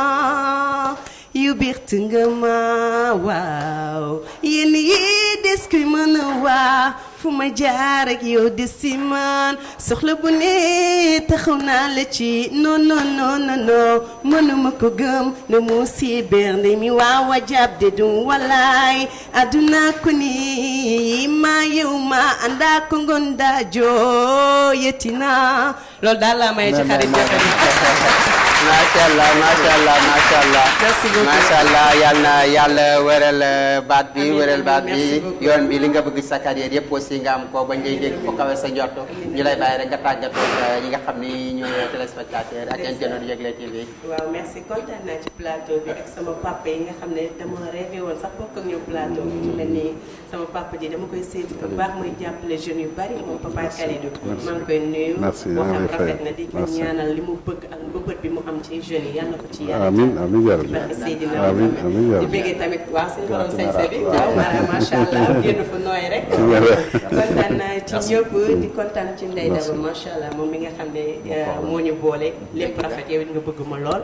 waaw yéen yi des koy mën a waa fu ma jaar ak yow des si man soxla bu ne taxaw naa la ci non mënuma ko gëm ne mu si bernde mi waaw a jàpp de du walaay aduna ko ni ma yow ma àndaa ko ngon daa jooyati naa loolu daal laa may ci xarit jafe macha allah yal na yàlla wéral baat bi yoon bi li nga bëgg sa carrière yëpp aussi nga am ko bañ lay dégg fu kawe sa njort ñu lay bàyyi rek nga tàggatoo ñi nga xam ni ñooy téléspectateur ak internet Yegle TV. waaw merci kontaan naa ci plateau bi ak sama papa yi nga xam ne dama rêvé woon sax bokk ak ñoom plateau bi ci mel ni sama papa ji dama koy séntu bu baax muy jàppale jeunes yu bari moom papa Kalidou maa ngi koy nuyu moo xam rafet na di ko ñaanal li mu bëgg ak mbëbët bi mu am ci jeunes yi yàlla ko ci yàlla amiin di bëggee tamit waaw suñu borom sañse bi waaw macha allah génn fu nooy rek kontaan naa ci ñëpp di kontaan ci Ndeye Daba macha allah moom mi nga xam ne moo ñu boole lépp rafet yow it nga bëgg ma lool.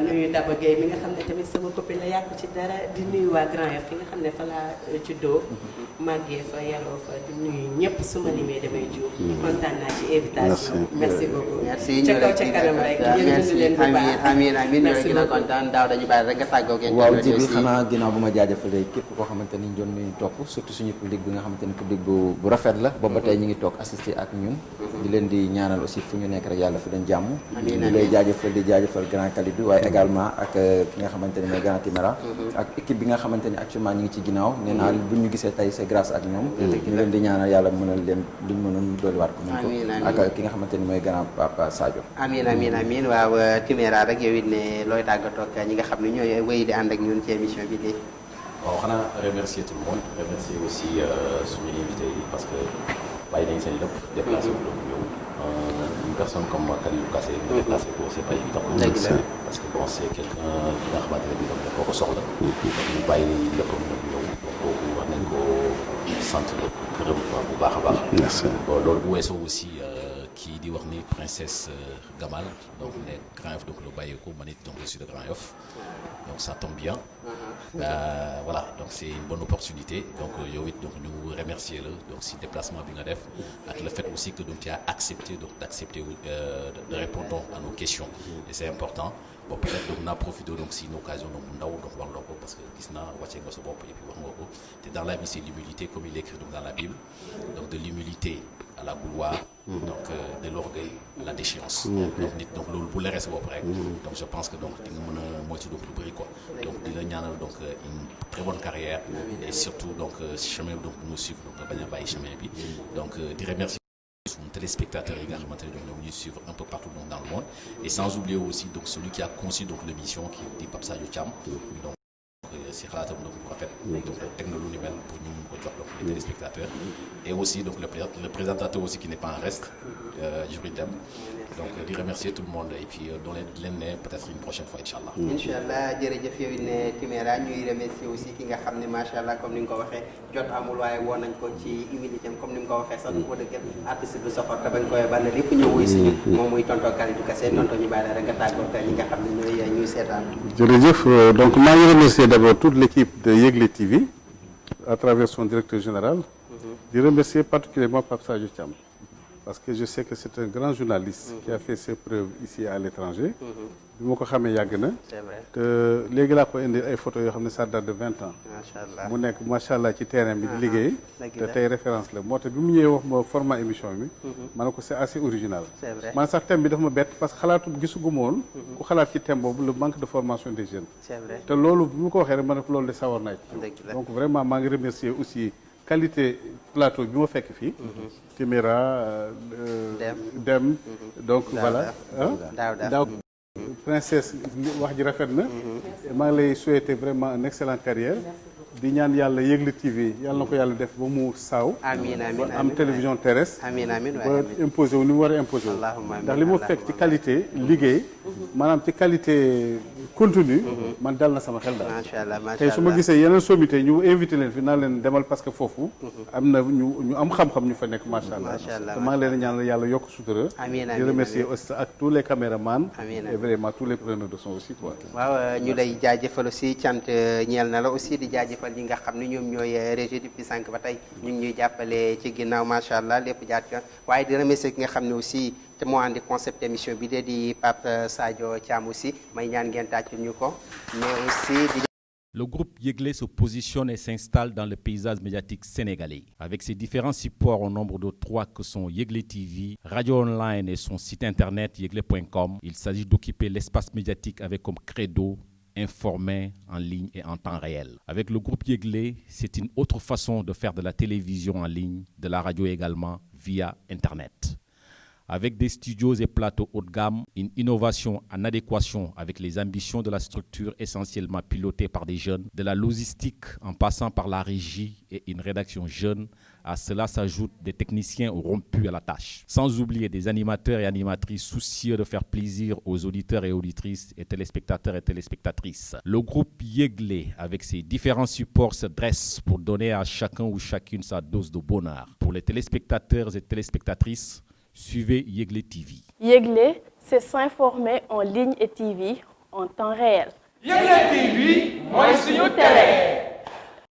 nuyu Daba Gueye mi nga xam ne tamit sama copine la yàqu ci dara di nuyu waa Grand Yoff fi nga xam ne fa laa juddoo màggee fa yaroo fa di nuyu ñëpp suma limee damay jiw. kontaan naa ci invitation. merci beaucoup. merci ca kaw ca kanam rek yéen dund leen bu baax. amiin amiin ñoo gën a kontaan daaw dañu bàyyi rek nga tàggoo ngeen. waaw ji bi xanaa ginnaaw bu ma jaajëfalee képp koo xamante ni doon ñuy topp surtout suñu public bi nga xamante ni public bu rafet la booba tey ñu ngi toog assister ak ñun di leen di ñaanal aussi fu ñu nekk rek yàlla fi leen jàmm di lay jaajëfal di jaajëfal grand Kalidou waaye également ak ki nga xamante ni mooy grand Timéra ak équipe bi nga xamante ni actuellement ñu ngi ci ginnaaw nee naa bu ñu gisee tey c'est grâce ak ñoom ñu leen di ñaanal yàlla mënal leen luñ mënoon dolliwaat ko mun ko ak ki nga xamante ni mooy grand papa Sadio amiin amiin amiin waaw Timéra rek yow it ne looy tàggatoo ak ñi nga xam ne ñooy wéy di ànd ak ñun ci émission bi de waaw xanaa remercier tout le monde remercier aussi suñu invité yi parce que bàyyi nañ seen lépp déplacé wu donc ñëw une personne comme Kalidou Kassé mu déplacé ko c'est pas évident parce que bon c'est quelqu'un ki nga xamante ne bi donc dafa ko soxla ñu bàyyi lépp nag ñëw donc kooku war nañ ko sant gërëm bu baax a baax bon loolu bu weesoo aussi kii di wax ni princesse Gamal donc ne Grand Yoff donc lu bàyyeeko man it donc je suis de Grand Yoff donc ça tombe bien voilà donc c'est une bonne opportunité donc yow it donc ñu remercier la donc si déplacement bi nga def ak le fait aussi que donc tu as accepté donc d'accepter de répondre à nos questions et c'est important bon peut-être donc naa profité donc si une occasion donc ndaw donc wax loo ko parce que gis naa wàcce nga sa bopp et puis wax nga ko te dans la vie c'est l'humilité comme il est écrit donc dans la Bible donc de l'humilité à la gloire donc de l'orgueil à la déchéance donc nit donc loolu bu leeree sa bopp rek donc je pense que donc di nga mën a moytu donc lu bëri quoi donc di la ñaanal donc une très bonne carrière et surtout donc chemin donc nous suivre donc nga bañ a bàyyi chemin bi donc di remercier suñu téléspectateurs yi nga xamante ne ñoom ñuy suivre un peu partout donc dans le monde et sans oublier aussi donc celui qui a conçu donc l'émission qui dit Pape Sadio Thiam donc si xalaatam donc bu rafet donc teg na lu ni mel pour ñu mun ko jox donc les téléspectateurs et aussi donc le présentateur aussi qui n'est pas en reste Djibril Deme donc di remercier tout le monde et puis doo leen ne peut-être une prochaine fois incha allah. incha allah jërëjëf yow it ne Timéra ñuy remercier aussi ki nga xam ne macha allah comme ni nga ko waxee jot amul waaye woon nañ ko ci humilité comme ni nga ko waxee sax du ko dëggal artiste du soxor te bañ koy bànn lépp ñëw wuy si moom muy tonton Kalidou Kassé tonton ñu bàyyi la rek nga tàggoo ak ñi nga xam ne ñuy seetaan. jërëjëf donc maa ngi remercier d'abord toute l'équipe de Yegle TV à travers son directeur général di remercier particulièrement Pape Sadio Thiam parce que je sais que c'est un grand journaliste qui a fait ses preuves ici à l'étranger bi ma ko xamee yàgg na te léegi laa ko indi ay photos yoo xam ne ça date de 20 ans mu nekk macha allah ci terrain bi di liggéey te tey référence la moo tax bi mu ñëwee wax ma format émission bi ma ne ko c'est assez original man sax thème bi dafa ma bett parce que xalaatu gisuguma woon ku xalaat ci thème boobu le manque de formation des jeunes te loolu bi mu ko waxee rek ma ne ko loolu de sawar naa ci donc vraiment maa ngi remercier aussi qualité plateau bi ma fekk fii Timéra Dem donc voilà daaw princesse wax ji rafet na maa ngi lay souhaiter vraiment une excellente carrière di ñaan yàlla Yegle TV yàlla na ko yàlla def ba mu saaw ba am télévision terrestre ba imposé wu ni mu war a imposé wu ndax li ma fekk ci qualité liggéey maanaam ci qualité contenu man dal na sama xel daal tey su ma gisee yeneen sommité ñu invité leen fi naa leen demal parce que foofu am na ñu am xam-xam ñu fa nekk macha allah te maa ngi leen ñaan yàlla yokk sutura di remercier aussi ak tous les caméramans et vraiment tous les preneurs de son aussi quoi waaw ñu lay jaajëfal aussi cant ñeel na la aussi di jaajëfal ñi nga xam ne ñoom ñooy régie depuis sànq ba tey ñu ngi ñuy jàppale ci ginnaaw macha allah lépp jaar ci waaye di remercier ki nga xam ne aussi te moo andi concept émission bi de di Pape Sadio Thiam aussi may ñaan ngeen tàccul ñu ko mais aussi Le groupe Yegle se positionne et s'installe dans le paysage médiatique sénégalais. Avec ses différents supports au nombre de 3 que sont Yegle TV, Radio Online et son site internet yegle.com, il s'agit d'occuper l'espace médiatique avec comme credo informer en ligne et en temps réel. Avec le groupe Yegle, c'est une autre façon de faire de la télévision en ligne, de la radio également, via Internet. Avec des studios et plateaux haut de gamme, une innovation en adéquation avec les ambitions de la structure essentiellement pilotée par des jeunes, de la logistique en passant par la régie et une rédaction jeune, à cela s'ajoutent des techniciens rompus à la tâche. Sans oublier des animateurs et animatrices soucieux de faire plaisir aux auditeurs et auditrices et téléspectateurs et téléspectatrices. Le groupe Yeglé, avec ses différents supports, se dresse pour donner à chacun ou chacune sa dose de bonheur. Pour les téléspectateurs et téléspectatrices, suivez Yeglé TV. Yeglé, c'est s'informer en ligne et TV en temps réel. Yeglé TV, moi, c'est télé.